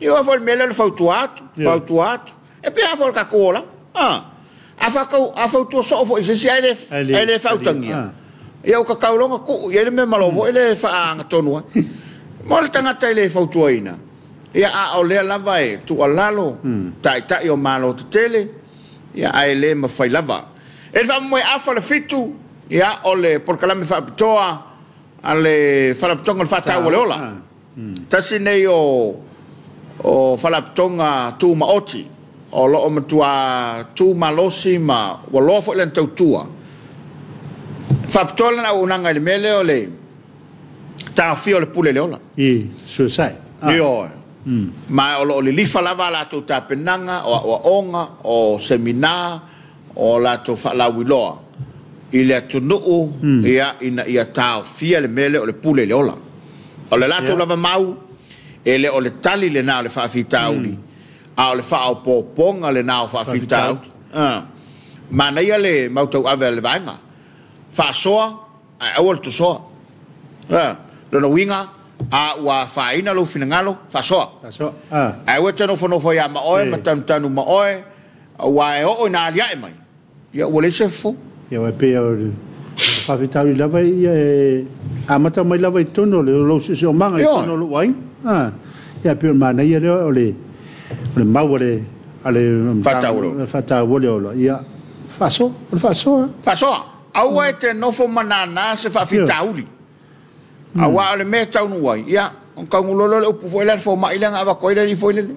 Io a vol mele fautuato e pe a vol ka kola a fautu so fo se ele fautangia io ka kaulonga ku ele me malovo ele fa anga tonua mo tanga tele fautuina ia a ole la vai tu alalo tai o malo tele ia a ele ma fai lava e va mo a fa le fitu ia ole por kala me fa toa ale fa la tonga fa ta ole ola tasine o falaptonga tu maoti o lo matua tu malosi ma o lo fo len tautua faptola na unanga le mele ole ta fio le pule le ola suicide io ma o lo le lifa lava la tu ta penanga o onga o seminar o la to fa wiloa ile tunu ia ta fio le mele o le pule le ola o le la tu lava mau ele o le tali le na le fa fitauli a le fa o poponga le nao fa fitau ma nei ale mautau ave le vainga fa soa a awal tu soa lo winga a wa faina lo finangalo fa soa a weta no fono ya ma oe ma tanu ma oe wa e o na lia mai ya wole se fo ya wa pe o fa fitau la vai a mata mai la vai tono le lo se o manga tono lo wai ya pe ma nei le maure ale fata wole ya faso awa e te nofo manana se fa fitauli awa le me tau nuai ya on kangulolo le upu foi le fo mai le ava koile ni foi le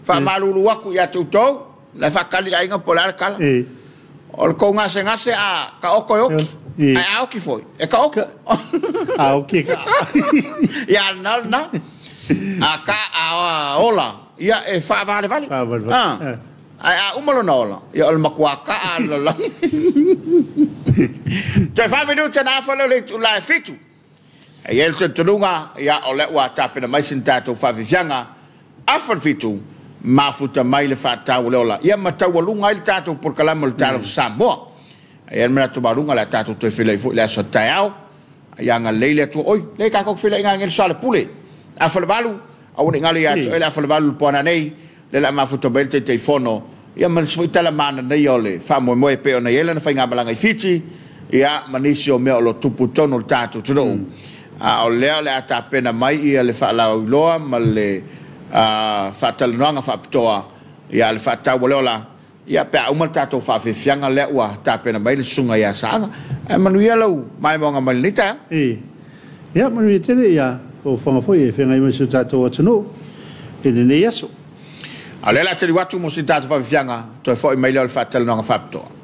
fa malulu waku ya tutou la fa kali ga inga polar kala o ko ngase a ka okoyoki a oki foi e ka oko a oki ya na a ka a ola ya e fa vale a umalo na ola ya ol makwaka ala la te fa minuto na fa le tu la fitu e el te tulunga ya ole wa tape na mai sintato fa vianga afar fitu ma futa mai le fa tau ola ya mata walunga il tato por kalamo il tato Samoa e mena tu barunga la tato te file fu la so taiao ya nga leile tu oi le ka ko file nga ngel sala pule afal balu au ni ngali ya ele afal balu pona nei le la mafuto belte te fono ia man foi tala mana nei ole fa mo mo pe ona ele na fa ngabala ngai fiti ia manisio me lo tupu tono tatu tuno a ole ole ata pena mai ia le fa la loa male fa tal noanga fa ptoa ia le fa ta wola ia pe uma tatu fa fe fianga le wa ta pena mai le sunga ia sanga e manuia lo mai mo ngamalita ia manuia tele ia o fa foi fe ngai mo su tatu tuno ele ne yaso ale la tele watu mo sitatu fa fianga to foi mai le fa tal noanga fa ptoa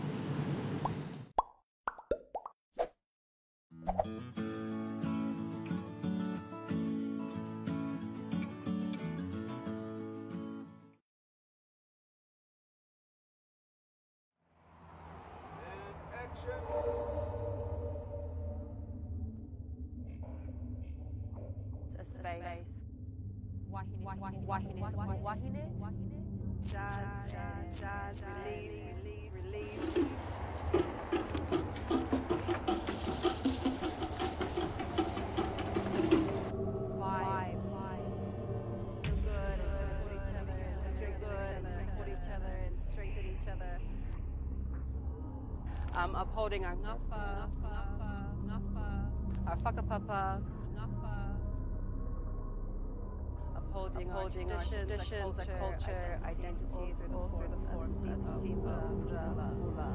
Upholding our ngafa, our whakapapa, upholding our traditions, our culture, identities, all through the forms of Siva, Rala, Ula.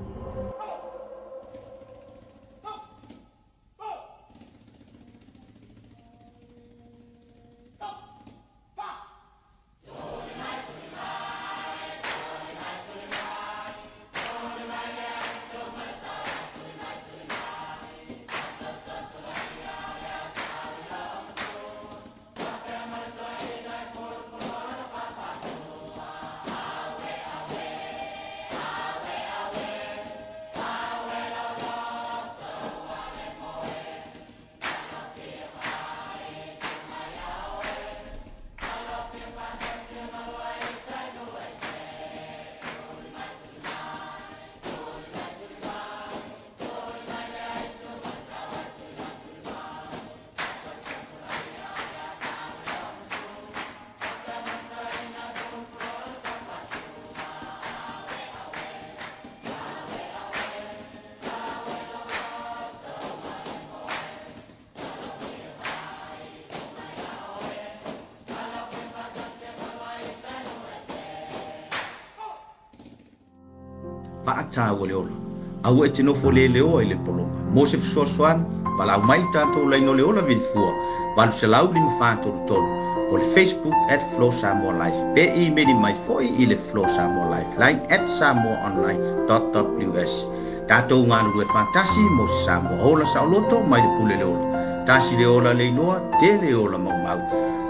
Paata waleola au e tino fo leo ile polonga Mosef Soan pala mai tanto laino leola vilfua balu selau ling fato tolo por Facebook @FlowSamoaLife pe email mai foi ile FlowSamoaLife line @samoaonline.ws tato ngalu e fantasi mo Samoa ola sauloto mai le pule leola tasi leola leinoa te leola mau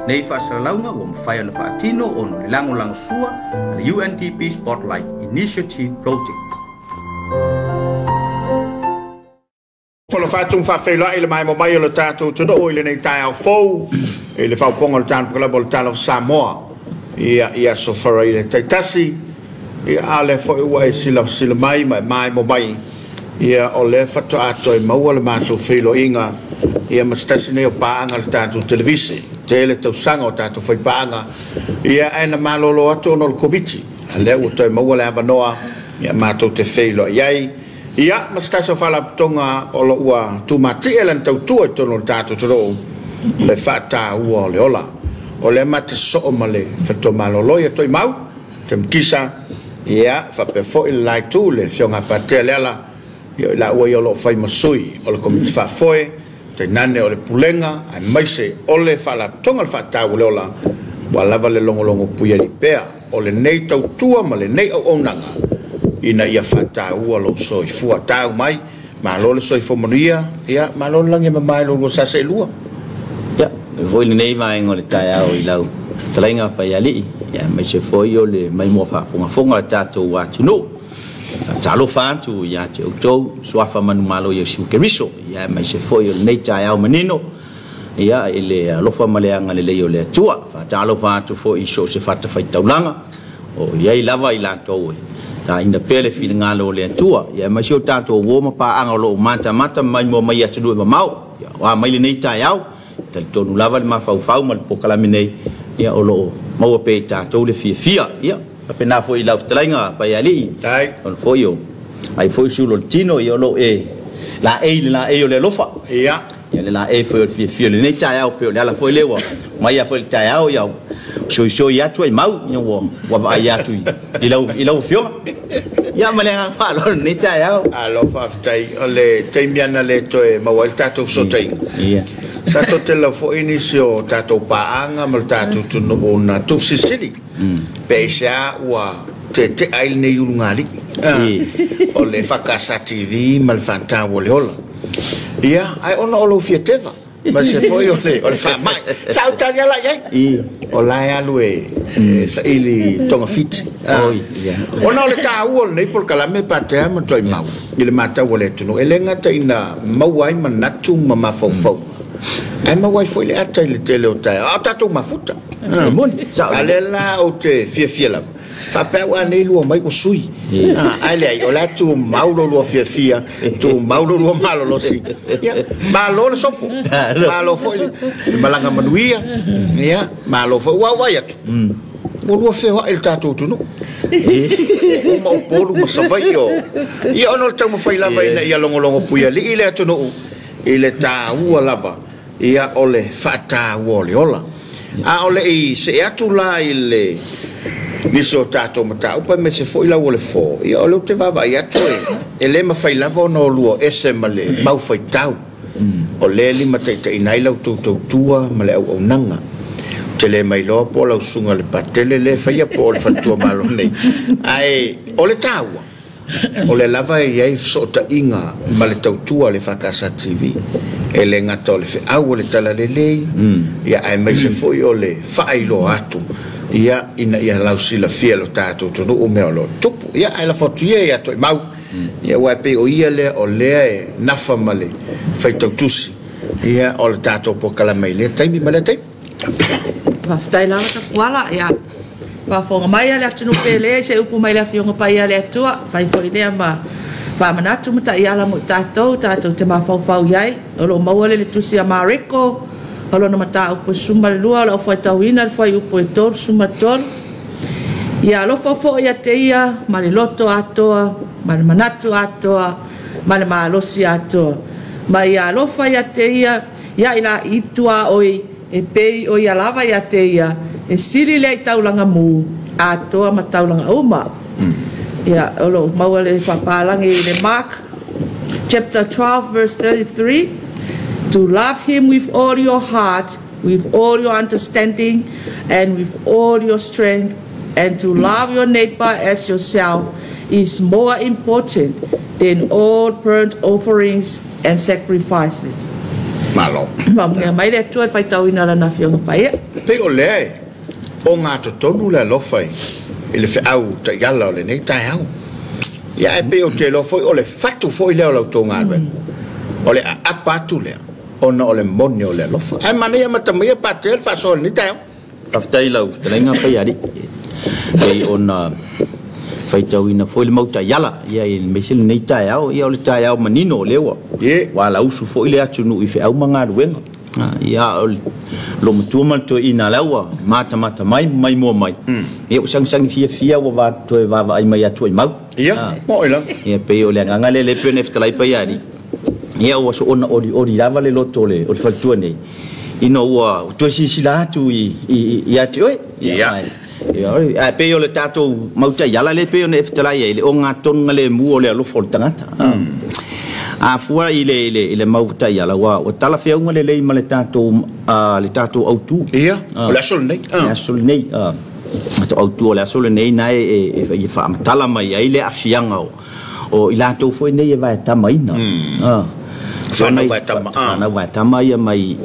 nei fasalaunga o mfaya na fatino ono le lango sua the UNDP Spotlight Initiative Project. Folo fatung fa fela ile mai mo mai lo tato todo ile nei tai au fo ile fa pongo tan ko la bol tan of Samoa ia sofara i le taitasi ia ale fo ua e sila mai mo mai ia o le fato ato e maua le mātou whilo inga ia mastasi nei o paanga le tātou televisi te le tausanga o tātou whai paanga ia aina malolo ato no le koviti a le ua toi maua le avanoa ia mātou te whilo iai ia mastasi o whala tonga o lo ua tumati e lan tautua i tono le tātou toro le whata ua o le ola o le mate so ma le fato malolo ia toi mau te mkisa ia whape fo i lai tū le fionga patea le ala ia la ua i o lo whai masui o le komiti whafoe te nane o le pulenga ai maise o le whala tonga le whata ua le ola wa lava le longolongo puia li pea o le nei tautua ma le nei au onanga ina ia whata ua lo soi fua tau mai ma lo le soi fomonia ia ma lo langi ma mai lo sase lua ia voi le nei mai ngole tai au i lau talenga pa ia li ia mai se foi o le mai mo fa fonga tatou wa tino talo fa tu ia te o swafa manu malo ia su keriso ia mai se foi o nei tai au menino ia ele lo fa maleanga le leo le tua fa talo fa tu foi so se fata fai taulanga o ia i lava i lanto ta ina pele filinga lo le tua ia mai se tatou wo ma pa anga lo mata mai mo mai atu do mau ia wa mai le nei tai au tal tonu lava ma fau mal pokala minei ia o lo mau pe tatou le fia ia pe na foi la tlainga pa ali tai on foi o ai foi su lo tino ia lo la o le lofa ia ia la foi o fia le nei tai au pe la foi lewa mai ia foi tai au ia so ia tu ai mau ia wa vai atu i lau fio ia malenga fa lo nei tai au a lo fa tai o le taimiana le toe mau el tatou so tai ia sa to te la fo inisio tatou paanga mal tatou tunu ona tufsisili pe sa wa te ai nei ulungali o le fakasa TV mal fanta wole ola ia ai ona o lo fieteva ma se foi o le fa mai sa utalia la ia o la ya lue sa ili tonga fit ona le ta u nei por kalame patea mo toi mau ile mata wole tunu elenga taina mau ai manatu mama fofo ai ma wai foi le ata le tele o tai a tatu mafuta ale la o te fia la fa pe wa nei lu mai ko sui ai le o la tu maulo lu fia tu maulo lu malo lo si malo lo sopo malo foi malanga manuia ia malo foi wa ya o lu fe wa el tatu tu no o ma polu ma savaio ia ono tau mo fai lava ia longo puia li ile tu no ile ta ua lava ia ole fata wole ola a ole I se atu la ile niso tato mata upa me se foi la wole fo ia ole te vava ia toe ele ma fai lava no luo ese male mau fai tau ole li mata te inai lau tu tua male au nanga tele mai lo po la sunga le patele le fai po le fatua malo nei ai ole taua o le lava ia sota inga ma le tautua le fakasa TV e le ngata o le fe au le tala lelei ia ai mai se foi o le failo atu ia ina ia lausila fia lo tatou tonu o mea lo tupu ia ai la fotuia ia toi mau ia wai pe o ia le o lea e nafa ma le faitautusi ia o le tatou po kalamai le taimi ma le taimi whaftai lava ta kuala ia wa fonga mai ale atu no pele se upu mai la fionga pai ale atua fai foi lea ma fa manatu mata ia la mo tatou te ma fau iai o lo maua le tusi a mareko o lo na mata upu suma lua o fai tauina le fai upu e tor suma tor ia lo fo ia te ia ma le loto atoa ma le manatu atoa ma le malosi atoa ma ia lo fai ia te ia ila itua oi e pei o ia lava ia te ia e siri le taulanga mu a toa ma taulanga uma ia olo maua le whapalangi le Mark chapter 12 verse 33 to love him with all your heart with all your understanding and with all your strength and to love your neighbor as yourself is more important than all burnt offerings and sacrifices malo mai le tu fai tauina la na fionga pai pe o le o ngā tonu le lofai i le au ta yala o le nei tai au ia e pe o te lofai o le fatu foi leo lau tō ngā ruen o le apatu lea ona o le moni o le lofa ai mana ia matamia patel fa so ni tai aftai lau telenga pa ya di ai ona fai tau ina foi le mauta yala ia i mesil nei tai au ia o le tai au manino lewa wala usu foi le atu nu i fe au manga ruenga ia lo mutua mal to ina lawa mata mai mo mai ia sang fia wa to va ai mai atu ai mau ia mo ila ia pe o le nganga le pe neftalai pa ya di ia o so ona ori lava le loto le o fa tu nei ino wa to si la tu i atu ia ia pe o le tato mauta yala le pe o neftalai le o nga tonga le mu o le lo fol tangata a fua ile mauta yala wa tala fe unga le male tato autu ia o la sol nei to autu la sol nei na e fa tala mai ai le afianga o ila to foi nei vai tamaina fa vai tamai mai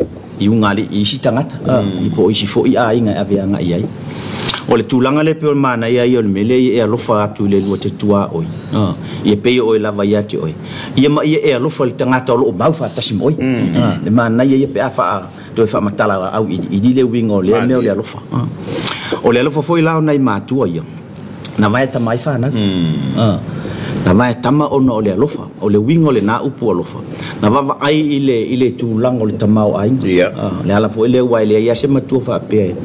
i unga le isi tangata i po isi foi ai nga avianga ai o le tulanga le pe mana ia i o mele e alofa atu le lua te tua oi ia pe o la vai ati oi ia ma ia e alofa le tangata o mau fa tasimo oi le mana ia pe afa do fa matala au i di le wingo le me o le alofa foi la nai matua ia na vai ta mai fa na na vai tama ona o le alofa o le wingo le na upu alofa na va ai ile tulanga o le tamau ai le ala foi le wai le ia se matua fa pe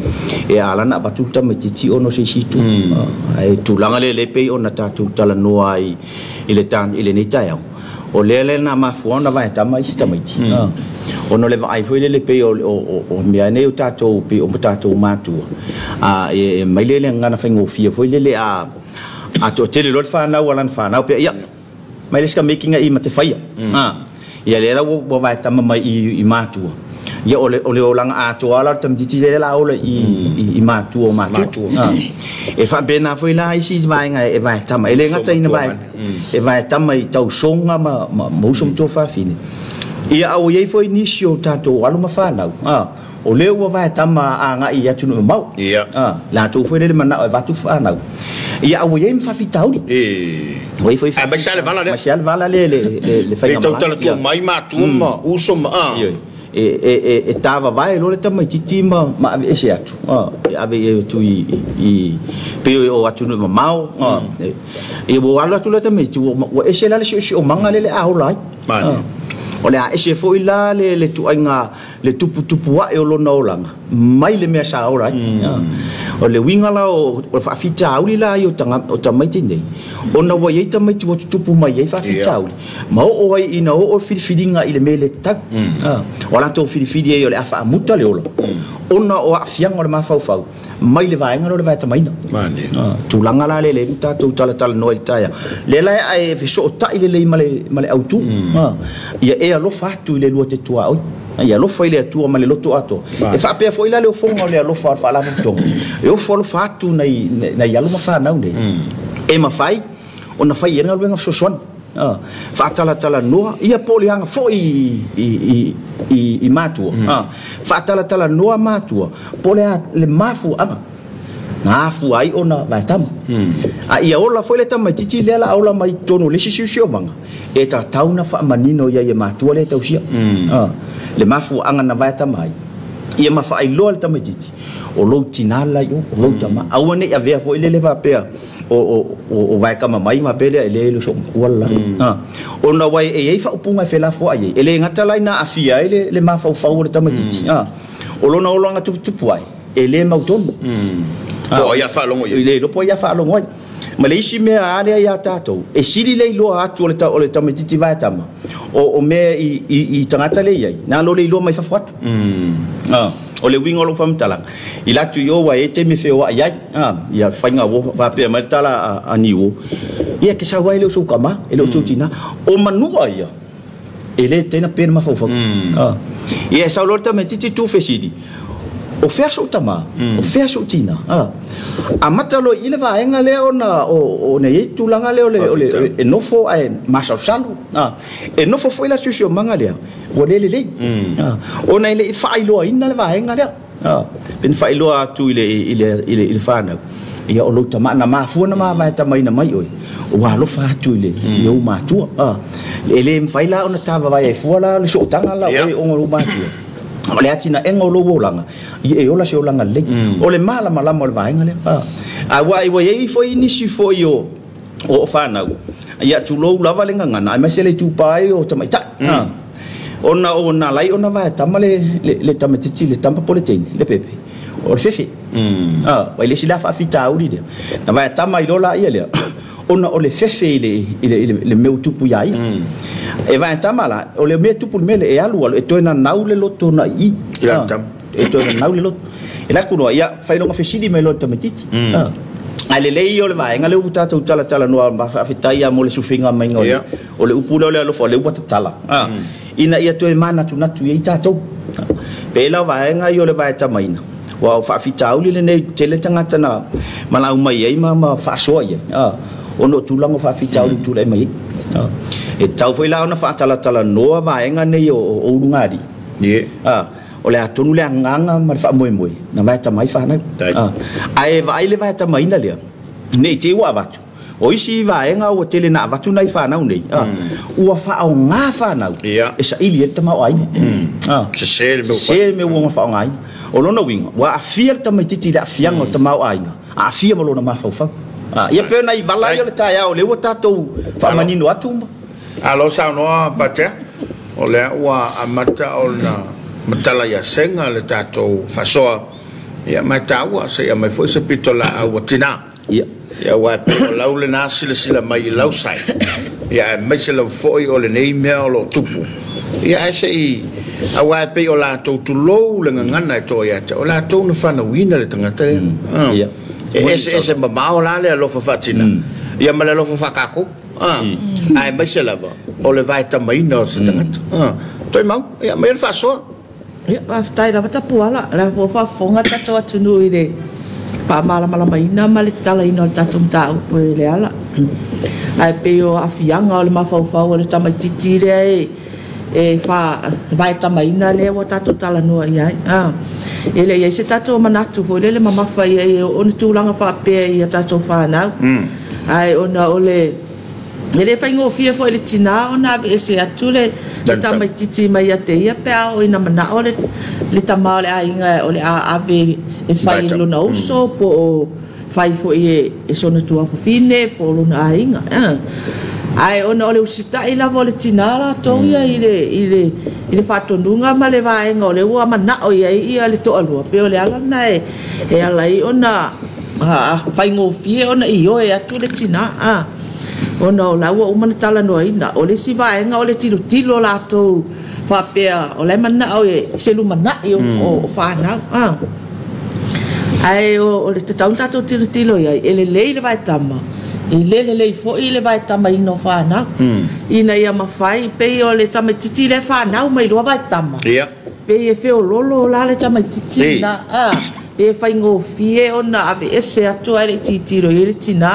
e ala na batuta me titi ono se situ ai tulanga le pe ona tatu tala no ai ile nei tai o le na mafuana vai tama i tamaiti ono le vai foi le pe o mea nei o tatu pe o tatu matua e mai le ngana fengo fia foi le a to tele lot fa na wala fa na pe ia mai le ska making a i mate faia ia le wo vai tama mai i matua ia ole lang a to ala tam titi le la ole i matua e fa bena foi la i si vai nga e vai tama ele nga ina vai e vai tama i tau songa ma mo som to fa fini ia au ye foi nisio tato alu ma fa na o le ua vai tama a nga i atu no mau la tu foi le mana e vatu fa na ia au ye fa fitau ni oi foi fa Marshal vala le fa nga tau tu mai matua ma uso ma e tava vai lo le tama titi ma ave ese atu ave tu i pe o atu no mau e bo ala tu le tama tu o ese la le o manga le a olai o le a ese foi la le tu ainga le tupu wa e o lo no langa mai le me sa olai o le winga la o fa fita uli la yo tanga o tama tini ona wa ye tama tupu mai ye fa fita uli ma o ai ina o filfidinga ile mele tak wala to filfidi e o le afa muta le ola ona o afianga le mafau mai le vaenga le vai tamaina mane tu langa la le ta tu tala no il taia le la ai fe so ta ile le male autu ia e alo fatu ile lo te tua oi ia lo foi le tua male loto ato e fa pe foi la le fonga le lo fa la to e o fo fatu na ia lo ma fa na unde e ma fai ona fai ia ngal wenga so son fa tala no ia polianga fo i matua fa tala no matua polea le mafu ama na fu ai ona vai tam a ia ola foi le tam titi le la ola mai tono le sisio manga e ta tauna fa manino ia matua le tausia le mafu anga na vai tam mai ia ma fa ai lo le tam titi o lo tinala yo lo tama awane ia ve foi le va pea o vai kama mai ma pele ele lo so wala ona wai e fa upunga fela fo ai ele ngata laina afia ele le ma fa le tamatiti o lona o longa tupu ai ele mauton po ia fa longo ile lo po ia fa longo Malaysia me ale ya tato e siri le lo atu le tamatiti vai tama o me i tangata le ai na lo le lo mai fa fatu o le wingo lo fam tala ila tu yo wa ete me fe wa ya ya fainga wo va pe mal tala ani wo ia ke sa wa ile so kama ele o tina o manu ia ele tena pe ma fo ia sa lo tama titi tu fe sidi o fe so tama o fe so tina amatalo ile va enga le ona o ne tu langa le ole e no fo ai masa salu e no fo foi la susio manga le o le ona ile fai lo ina le va enga le ben fai lo tu ile fana ia o lo tama na mafu na ma tama ina mai oi wa lo fa tu ile yo ma tu ele fai la ona tava vai fu la le so tanga la oi o lo ma tu o le atina e ngolo wolanga I e ola se olanga le o le mala mala mo le vainga le a wa I wa ye foi ni si foi o fana ia tu lo lava le ngana ai mesele tu pai o tama ta ona lai ona va tamale le tamatiti le tampa poletini le pepe o le fefe wa le sila fa fita uri de na va tama ilola ia le ona o le fefe le meu tupu ia e va tamala o le me tupu mele e alu e toina nau le loto na I e toina nau le loto e la kuno ia fa longa fesidi me lo tamatiti ale le yo le vai ngale u tata tala no fa fitai mo le sufinga mai ngol o le upula o le lo fo le u tala ina ia to mana tu natu i tata pe la vai nga yo le vai tamaina wa fa fitau le ne tele tanga tana mala mai ai ma fa so ia o no tu lango fa fitau tu le mai e tau foi la ona fa tala no vai nga ne yo o ngadi o le atonu le nganga ma fa moi na vai tamai fa na ai vai le vai tamai na le nei te wa batu o isi vai nga o tele na batu nai fa na nei o fa o nga fa na e sa ili te ma ai se me wo fa ngai o lona winga wa afia tamai titi da fianga te ma ai afia mo lona ma fa ia pe na I bala yo le ta ya o le o tato fa manino atu alo sa no pate o le wa amata o na matala ya senga le tato fasoa ia mataua se ia mai foi se pitola au tina ia wa lau le na sila mai lau sai ia mai se lau foi o le nei mea o lo tupu ia ese I awa pe o la to lo le ngana to ia o la to na fana wina le tangata ia ese mamao la le lo fa fatina ia mala lo fa fakako ai mai se lava o le vai tamai no se tangata toi mau ia mai le fasoa ia va tai la ta puala la fa fonga ta to tunu ide pa mala mai na male tala ino ta tum ta po le ala ai pe o afianga o le mafau o le tamai titire e fa vai tamai na le o ta to tala no ia ele ia se ta to manatu fo le mama fa ia on tu langa fa pe ia ta to fa na ai ona ole ele fa ngo fia fo ele tina ona ese atule tamai titi mai ate ia pe o ina mana ole le tamale ainga ole ave e fai lo na uso po fai fo e sono tua fo fine po lo na ainga ai ona ole usita ila vole tinala to ia ile fa tondunga male vai ngole wa mana o ia le to alu pe ole ala na e ala I ona fai ngo fie ona I o e atu le tina ona o la o mana tala no ina o le si vai nga o le tilo la to fa pe o le mana o e se lu mana o fa na ai o le tata to tilo ia ele le vai tama I le fo I le vai tama ino fa na ina ia mafai pe o le tama titi le fa na mai lo vai tama pe e fe o lolo la le tama titi na e fai ngo fie ona ave ese atu ai le titiro I le tina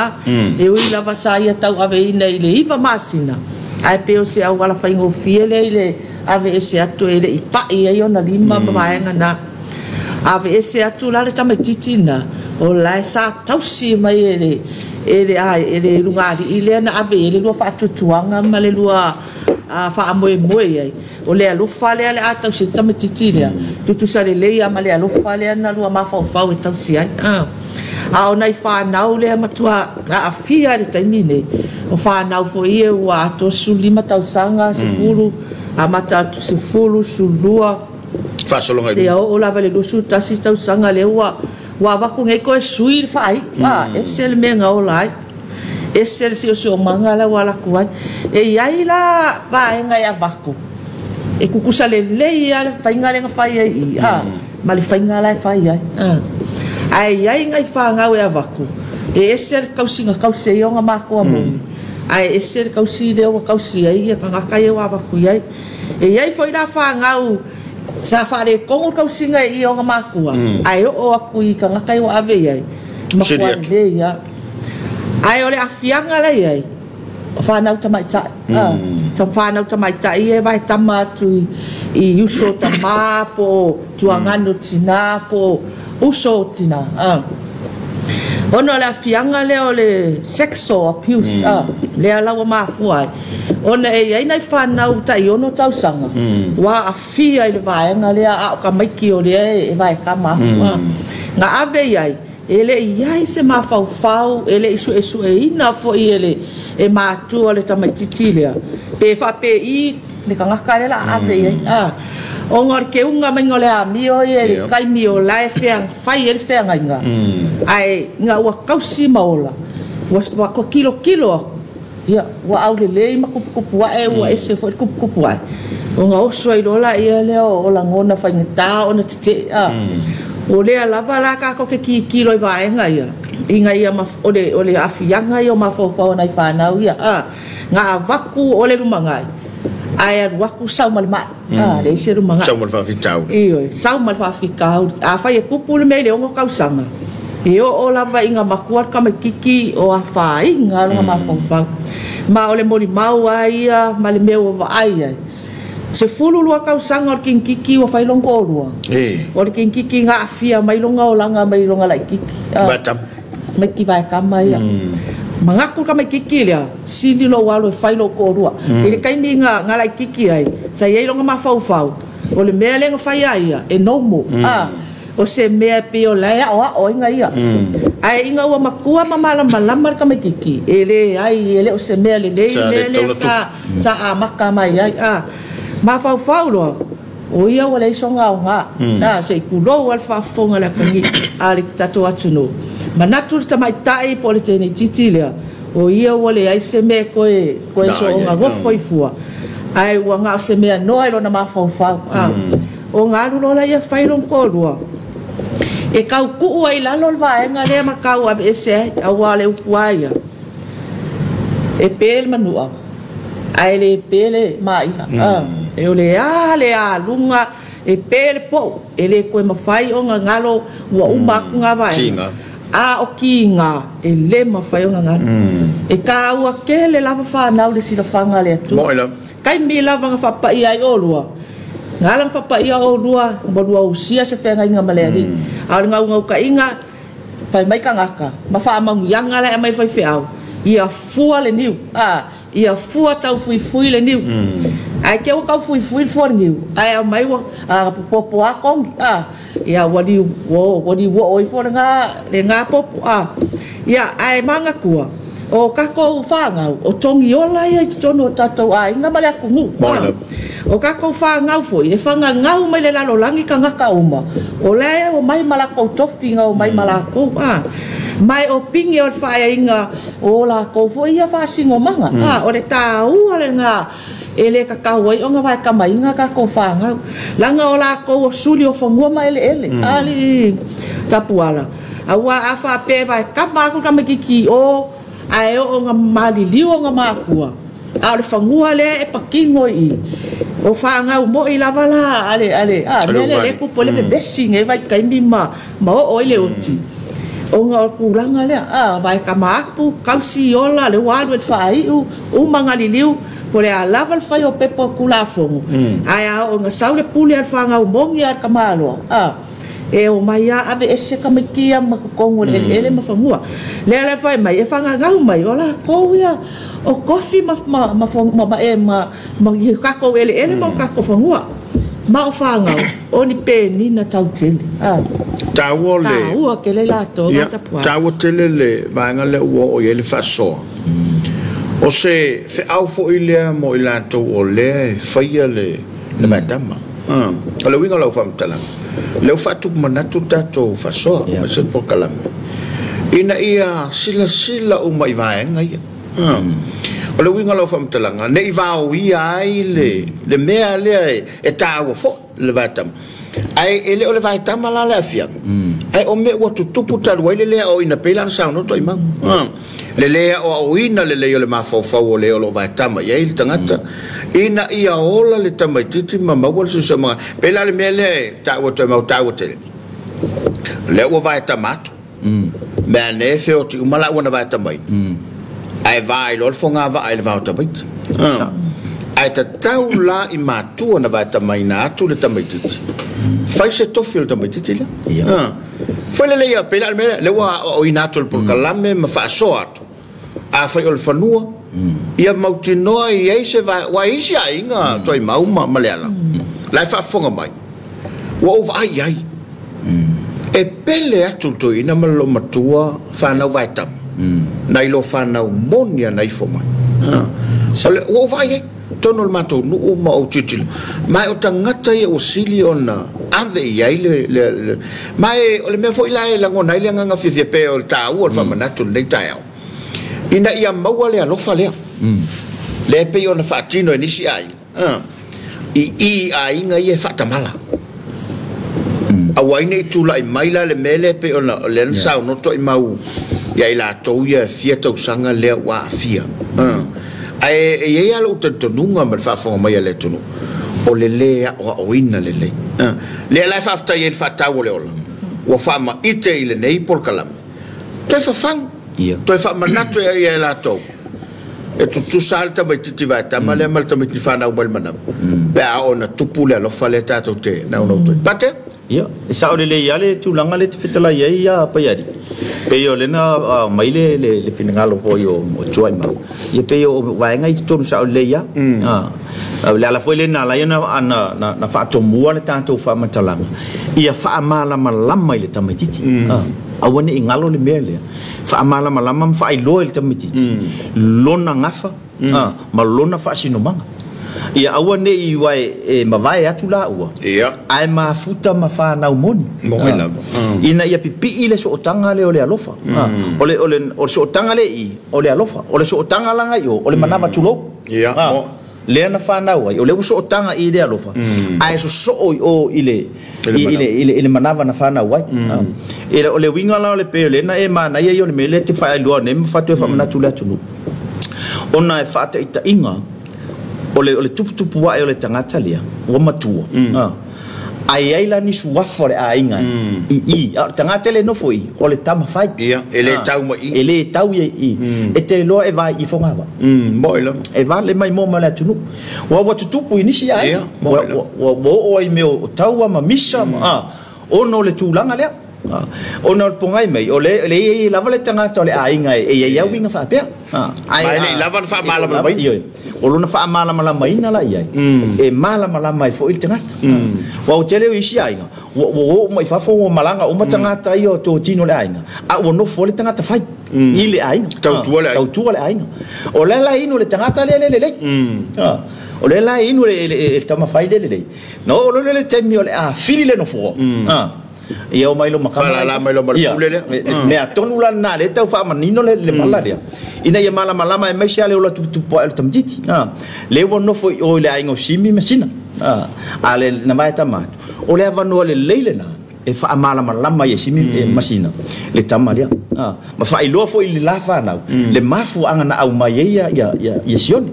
e ui lava sa ia tau ave ina I le iva masina ai pe o se au wala fai ngo fie le ave ese atu e le ipa I ai ona lima mamaenga na ave ese atu la le tama titi na o la sa tausi mai ele lungari ile na ave ele lo fa tutuanga male lua fa moe ai o le lo fa le ata se tama titi le tutu sa le ia male lo fa le na lua ma fa e tausi ai a ona I fa na le matua a fia le taimine o fa na fo ie wa to sulima tausanga se fulu a mata se fulu sulua fa solonga le o la vale do su tasi tausanga le wa va ku ngai ko sui fai esel me nga olai esel si o mangala wala kuai e ai la va nga ya vaku e ku kusale le ya fai nga le fai ai mali fai nga la fai ai ngai fa nga ya vaku e esel kausinga kause yo nga mako amo ai esel kausi le o kausi ai ka kai wa vaku ai e ai foi la fa nga sa fare kongo kausinga I o nga makua ai o aku I ka ngakai o ave ai makua de ya ai ole afianga la ai fa na tamai ta fa na tamai ta I vai tama tu I uso tama po tu angano tina po uso tina Ono le afianga le o le sexual abuse le ala wa mafua ona e ai nai whanau tai ono tausanga wa afia i le vaenga le a ka maiki o le e vai ka mafua nga ave ai ele iai se mafau ele isu e ina fo ele e matu o le tamaititi le pe fa pe i le kanga kare la ave ai o ngor ke unga mangole a mio e kai mio lai feang fai el feang nga ai nga wa kausi maola wa ko kilo ya wa au le ma kupu wa e wa ese fo kupu wa o nga o soi lola ia le o la ngona fa ngata o na tite o le lava la ka ko ke kilo va nga ia inga ia ma o le afianga yo ma fo na fa na ia nga vaku o le rumangai ai waku sau malma le se rumanga sau malfa fitau sau malfa fikau a fa e kupul me le ngo kausanga o lava inga makuar ka kiki o a fa inga nga ma fa ma ole mori mau ai ma le meu va ai se fulu lua kausanga o kiki o fa longo lua o kiki nga afia mai longa o langa mai longa lai kiki batam me ki vai ka mai mangaku ka mai kiki lea sili lo walo failo ko rua ele kai mi nga lai kiki ai sa ye longa ma fau o le mea lenga fai ai e nomo o se mea pe o lai o inga ia ai inga wa makua mamala malamar ka mai kiki ele ai ele o se mea le sa a maka mai ai ma fau lo o ia wala isonga nga se kulo wal fa fonga la kangi ali tato atuno manatu tamai tai po le tene titilia o ia wale ai se me ko so nga go foi fua ai wa nga se me no ai lona ma fa o nga lu la ia fai lon ko lua e kau ku ai la lol va nga le ma kau ab ese a wale upuaia e pel manua ai le pele mai e o le a lunga e pele po ele ko ma fai o nga ngalo wa umak nga vai o kinga e le ma fai o nga e ka ua ke le lava fa na le sila fanga le tu kai mi lava nga fa pa ia o lua ngalang fa pa ia o lua bo lua usia se fenga inga maleri a nga ka inga pai mai ka ngaka ma fa ma yanga le mai fai fe au ia fua le niu ia fua tau fui le niu ai ke o ka fui for niu ai mai wa popo a kong ia wadi wo oi for nga le nga popo ia ai manga kua o ka ko fanga o tongi ola ia tono tato ai nga male ku ngu o ka ko fanga foi e fanga nga mai le lalo langi ka nga ka uma o le o mai mala ko tofi nga o mai mala ko mai o pingi o fai inga o la ko foi ia fa singo manga o le tau ale nga ele ka kawai o nga vai ka mai nga ka ko fanga langa o la ko suli o fangua mai ele ali tapuala awa afa pe vai ka ma ko ka miki o ai o nga mali liu nga makua a le fangua le e pakingo i o fanga mo i lava la ale le ku pole be besing e vai ka mima ma o ile oti o nga kulanga le vai ka maku kausi ola le walu fai u manga liu pole a lava fai o pepo kula fongo ai o nga saule puli al fanga o mongi ar kamalo e o mai ave ese kamikia makongo ele mafangua le fai mai e fanga ngau mai ola ko ia o kofi ma ka ko ele ma ka ko fangua ma o fanga o ni pe ni na tautele tawole o ke le lato ngata pua tawole le vanga le o ele faso o se fe au fo ile mo ilato o le faia le matama ala winga la fam tala le fatu manatu tato faso ma se por kalam ina ia sila o mai vai ngai ala winga la fam tala nei va o ia le mea le e tawo fo le batam ai ele o le vai tamala le afia ai o me o tupu talu le o ina pela sa no to ima le o ina le le mafo o le o vai tama ia il tangata ina ia ola le tamaititi mama wal so ma pela le mele ta o te le o vai tamato me ne fe o ti mala ona vai tamai ai vai lo fonga vai le vai tamait ai ta taula i matu ona vai tamai na tu le tamaititi fai se tofil tamaititi la foi le ia pela le wa o inato por kalame ma fa so atu a foi o fanua ia mautinoa i ai se wa isi ainga toi mau ma leala lai fa fonga mai wa o vai ai e pele atu to ina malo matua fa na vai tam nai lo fa na monia nai fo mai o vai tono mato no ma o titilo mai o tangata ia o sili ona ave ia le mai o le me foi lai la ngona ile nga fifia pe o ta o fa manato nei tao ina ia maua le alofa le le pe ona fatino ni si ai i ai nga ia fatamala awai nei tu lai mai la le mele pe ona le sa no to mau ia ila to ia fia to sanga le wa fia ai ia lo tonunga ma fa fo mai le tonu o le o ina le le la fa fta ia fa ta o le ola o fa ma ite ile nei por kalam te fa fang te fa manato ia la to e tu salta ba ti va ta ma le mal ta mi fa na o bal mana ba ona tupula lo fa le ta to te na no to pate ia sa o le ia le tu langa le te fitala ia pa ia pe yo le na mai le finangalo po yo o choi ma ye pe yo wa ngai tu sa le ia le ala foi le na la na na fa to mua le tanto fa matalanga ia fa mala malama le tamititi awane ingalo le mele fa mala malama fa i lo le tamititi lona ngafa ma lona fa sino manga ia awane i wai e mavai atu la ua ia ai mafuta mafa na umoni ina ia pipi ile so tanga le ole alofa ole so tanga le i ole alofa ole so tanga langa yo ole manava tulo ia le na fa na ua ole so tanga i de alofa ai so o ile manava na fa na ua ile ole winga la ole pe le na e mana ia yo le mele te fa lo ne fa to fa na tula tulu ona e fa te inga ole tupu wa ole tangata lia o matua ai la ni suafa le ainga tangata le no foi ole tama fai ele tau mai ele tau i e te lo e vai i fonga ba moila e vale mai mo mala tunu wa tupu ni si ai wo o i meu tau ma misa ono le tulanga le ona pongai mai ole la vale tangata le ainga e ia winga fa pe ai le lava fa mala mai o luna fa mala mai na la ia e mala mai fo il tangata wa o tele isi ainga wo mai fa fo malanga o matangata io to tino le ainga a o no fo le tangata fai ile ainga tau tu le ainga o le la ino le tangata le o le la ino le tama fai le no o le temi o le a fili le no fo ia o mai lo makama la mai lo marpule le me atonu la na le tau fa manino le malaria ina ia mala malama e mai sia le ola tu po el tamjiti le wono foi o le aingo simi masina ale na mai tamatu o le avano le leile na e fa mala malama ia simi masina le tamalia ma fa ilo foi le lafa na le mafu anga na au mai ia sione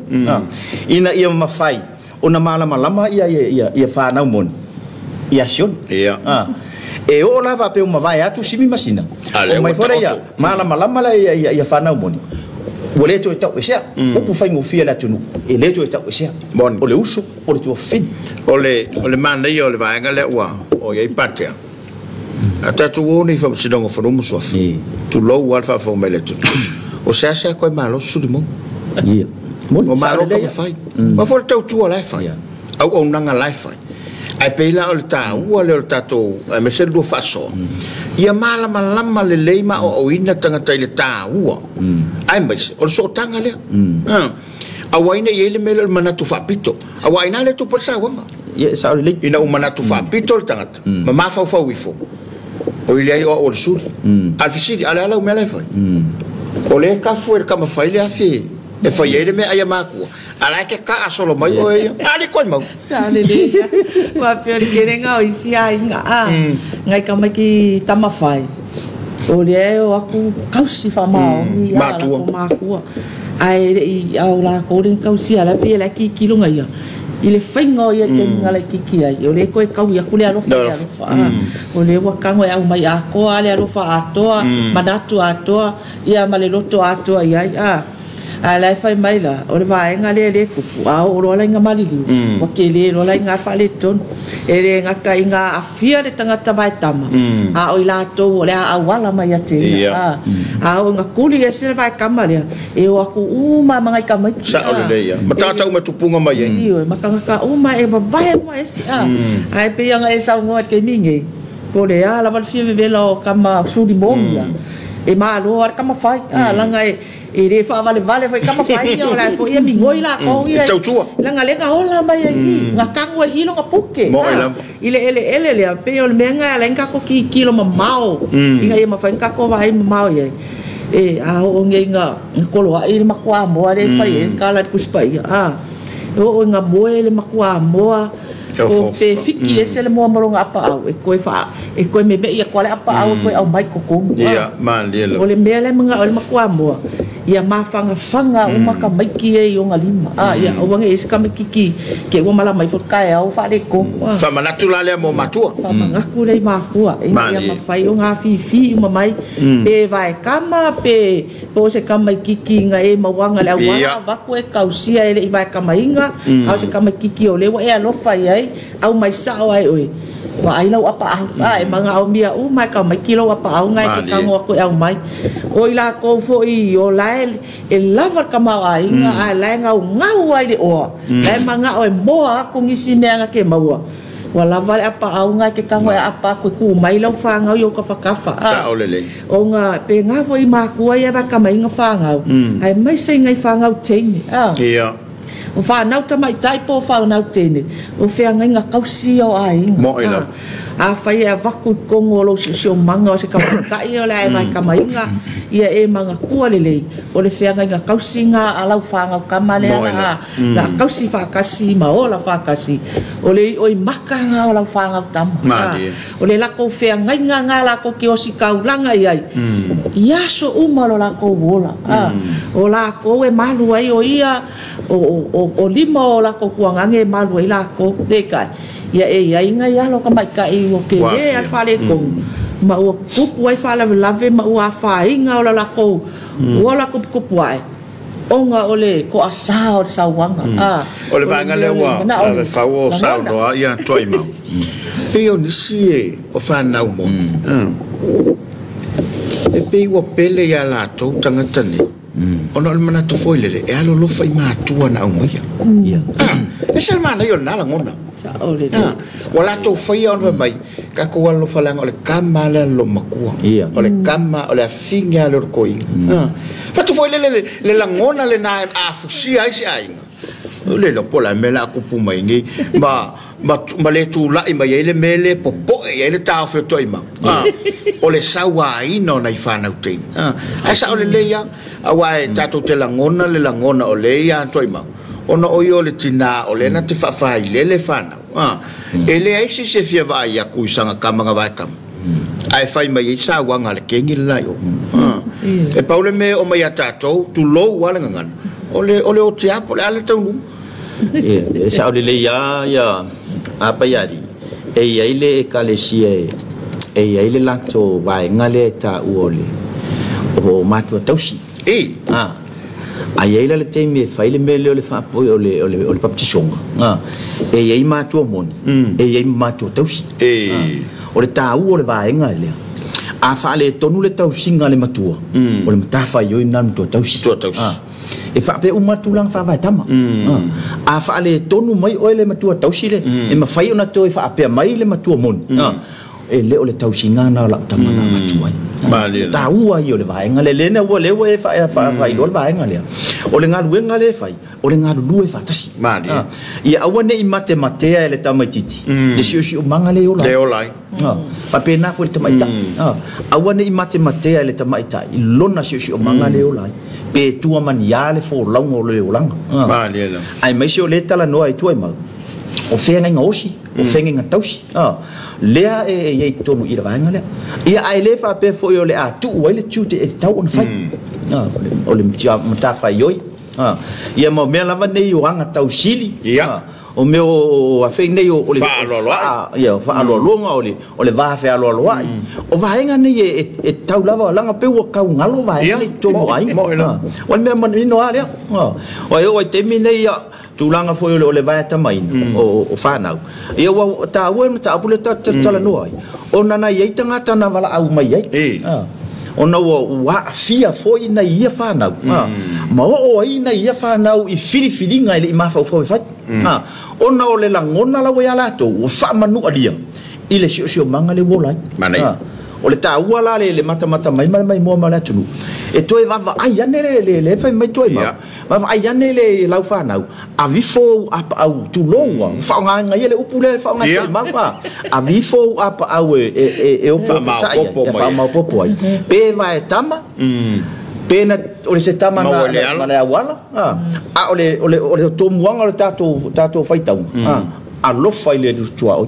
ina ia mafai ona mala malama ia fa na mon ia sione e o lava pe uma vai atu simi masina o mai fora ia malama la ia fana moni o le to tau sia o pu fai ngofia la tunu e le to tau sia o le uso o le to fin o le mana ia o le vai ngale wa o ia patea ata tu o ni fa sidongo fa no so fi tu lo wa fa fo mele tu o sa ko malo su di mo ia o malo ko fai ma fo tau tu la fa au nanga la fa ai pela o le ta ua le o tato me se do faso ia malama le leima o ina tangata le ta ua ai mai o so tanga le a waina ele mele mana tu fapito a waina le tu persa wanga ia sa le ina o mana tu fapito le tangata ma fa wifo o ile ai o sur al fisiri ala o mele fa o le ka fuer kama fa ile afi e fa ele me ai maku ala ke ka solo mai o ali ko mau chale le wa pior kerenga o isia inga ngai ka mai ki tamafai o le o aku kausi fa mau ni ala ko maku ai i au la ko rin kausi ala pe la ki kilunga ia ile faingo ia te ngala ki ki ai o le ko ka ia ku le alo fa o le wa ka ngoi au mai a ko ale alo fa atoa manatu atoa ia male loto atoa ia ala fai mai la o le vaenga le kupu a o lo la nga malili o ke le lo la nga fa le ton e le nga ka inga afia le tangata vai tama a o ila to o le a wala mai ate a o nga kuli e se vai kamaria e o aku uma mga kamai sa o le ya matata uma tupunga mai e o makanga ka uma e vai mo e si ai pe nga e sa ngo ke mingi po le a la val fie velo kama sudi monga e malo ar kama fai langa e re fa vale foi kama fai o la foi e mingoi la ko ia langa le ka hola mai ai nga kangwa i lo nga puke ile ele le pe o menga la nga ko kilo mamao inga e ma fai ka ko vai mamao ia e a o ngenga ko lo ai makwa mo re fai kala ku spai o nga moe le makwa mo o pe fiki ese le mo maronga apa au e koe me be ia kwale apa au koe au mai ko ia malelo o le mele mga o le makwa mo ia mafanga fanga o maka maiki e o ngalima ia o wange ese kamiki ke o mala mai fokai au fa de ko fa manatu la le mo matua fa manga ku le makua ia mafai o nga fifi o mai pe vai kama pe po se kama kiki nga e mawanga le wala va ko e kausia ele vai kama inga au se kama kiki o le wa e alo fai ai au mai sao ai oi wa ai lau apa au ai manga au mia u mai ka mai kilo apa au ngai ke kango ko au mai o ila ko fo i o lai e lava ka ma ai nga ai la nga ngau ai de o ai manga o mo ko ngisi me nga ke maua wala vale apa au ngai ke kango apa ko ku mai lau fa nga yo ka fa kafa o nga pe nga fo i ma ku ai va ka mai nga fa nga ai mai se ngai fa nga teni ia o fa nau tamai tai po fa nau tene o fe nga kausi o ai mo ila a fai a vaku kongo lo si manga o se ka i o la vai ka mai nga ia e manga kua lele o le fe nga kausi nga a lau fa nga kamale la kausi fa kasi ma o la fa kasi o le o maka nga o lau fa nga tam o le la ko fe nga la ko ki o si kaulanga ai ia so uma lo la ko wola o la ko e malu ai o ia o lima o la ko kuanga nge malu ai la ko de kai ia e inga ia lo ka mai ka i o ke e al fale ko ma o kupu ai fala lave ma o afa inga o la ko o la kupu ai onga ole ko asa o sa wanga ole vanga le wa le fa o sa do ia toi ma pe o nisi o fa na mo e pe o pele ya la to tanga tani ono le mana to foi lele e alo lo fai ma tua na o mai ia e sel mana yo na la ngona sa ole wala to fai on mai ka ko lo fa la ole kama le lo makua ole kama ole finga lo koi fa to foi lele le la ngona le na a fusi ai si ai le lo pola mela ku pu mai ni ma le tu la i mai le mele popo e le ta fe to ima o le sawa i no na i fa na utin a sa o le ya a wa ta to te la ngona o le ya to ima ona o yo le tina o le na te fa fa i le fa na e le ai si se fia va ya ku sanga kamanga va kam ai fai mai sa wa nga le kengi la yo e paule me o mai ata to tu lo wala ngan ole o tia po le ale tau e sa o le ya apa yari e yaile kalesia e yaile lanto vai ngale ta uole o matu tausi a yaile le teme faile mele le fa ole paptisonga e yai matu mon e yai matu tausi ole ta uole vai ngale a fa le tonu le tausi ngale matua ole mata fa yo nan to tausi e fa pe uma tulang fa vai tama a fa le tonu mai oile matua tausile e ma fai ona to e fa pe mai le matua mon e le ole tausinga na la tama na matua ta ua yo le vai ngale le na le we fa lo vai ngale ole ngalu ngale fai ole ngalu lu e fa tasi ia awane i mate ele tama titi le si o mangale yo la pa pe na fo le tama ita awane i mate ele tama ita i lona si o mangale yo la pe tua man ya le fo longo le olanga ai mai si o le tala no ai tuai ma o fenga ngosi o fenga ngatosi lea e tonu ira vanga le ia ai le fa pe fo yo le a tu o le tu te tau on fai o le mta fa yoi ia mo me lava nei o anga tau sili o me o a fe nei o le fa fa lo longa o le va fe lo ai o va enga nei e tau lava langa pe o ka ngalo va enga to mo ai o me man no ale o te mi nei tulanga foi o le vai tamai o fa na e o ta o ta pule ta la no ai o na na ye tanga tana wala au mai ai ona wa fia foi na ia fa na ma o ina ia fa na I fili ngai le ma fa fa ona o le langona la wa la to o fa manu alia ile sio manga le wola o le ta ua la le mata mai mo ma la tunu e toi va ai ane le fa mai toi ma va ai ane le lau fa na a vifo apa au tu longa fa nga ile upule fa nga ma a vifo apa au e o fa ma popo ai pe va tama pena o le se tama na le awala o le to muanga le tato faitau a lo fa ile tua o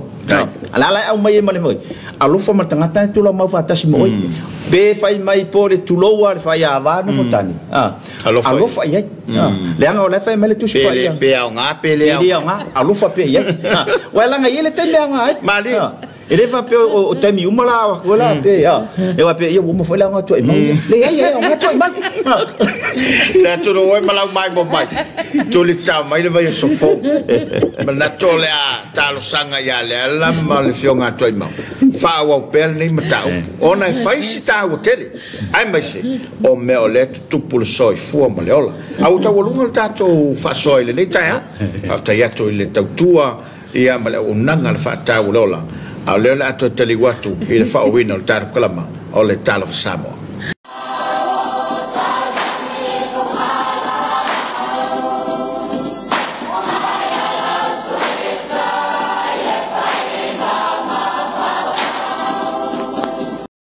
ala au mai male mai a lo fa matangata tu la ma fa tasi mo be fai mai po le tu lo wa fa ya va no fotani a lo fa ye le anga o le fa mele tu spa ya pe au nga pe le nga a lo fa pe ye wa la nga ile tende nga mali ele va pe o temi umala wala pe e wa pe ye mo fa la nga tu le ye nga tu ma la tu no mala mai bo mai tu le ta mai le vai so fo ma na to le a ta lo sanga ya le la ma le fionga tu ma fa wa pel ni mata ona fai si ta o tele ai mai se o me o le tu pul soi fu ma le ola au ta wo lunga ta to fa soi le ta ya fa ta ya to le ta tua ia ma le o nanga fa ta wo lola a le la to tele watu ile fa o wino ta kalama o le talo Samoa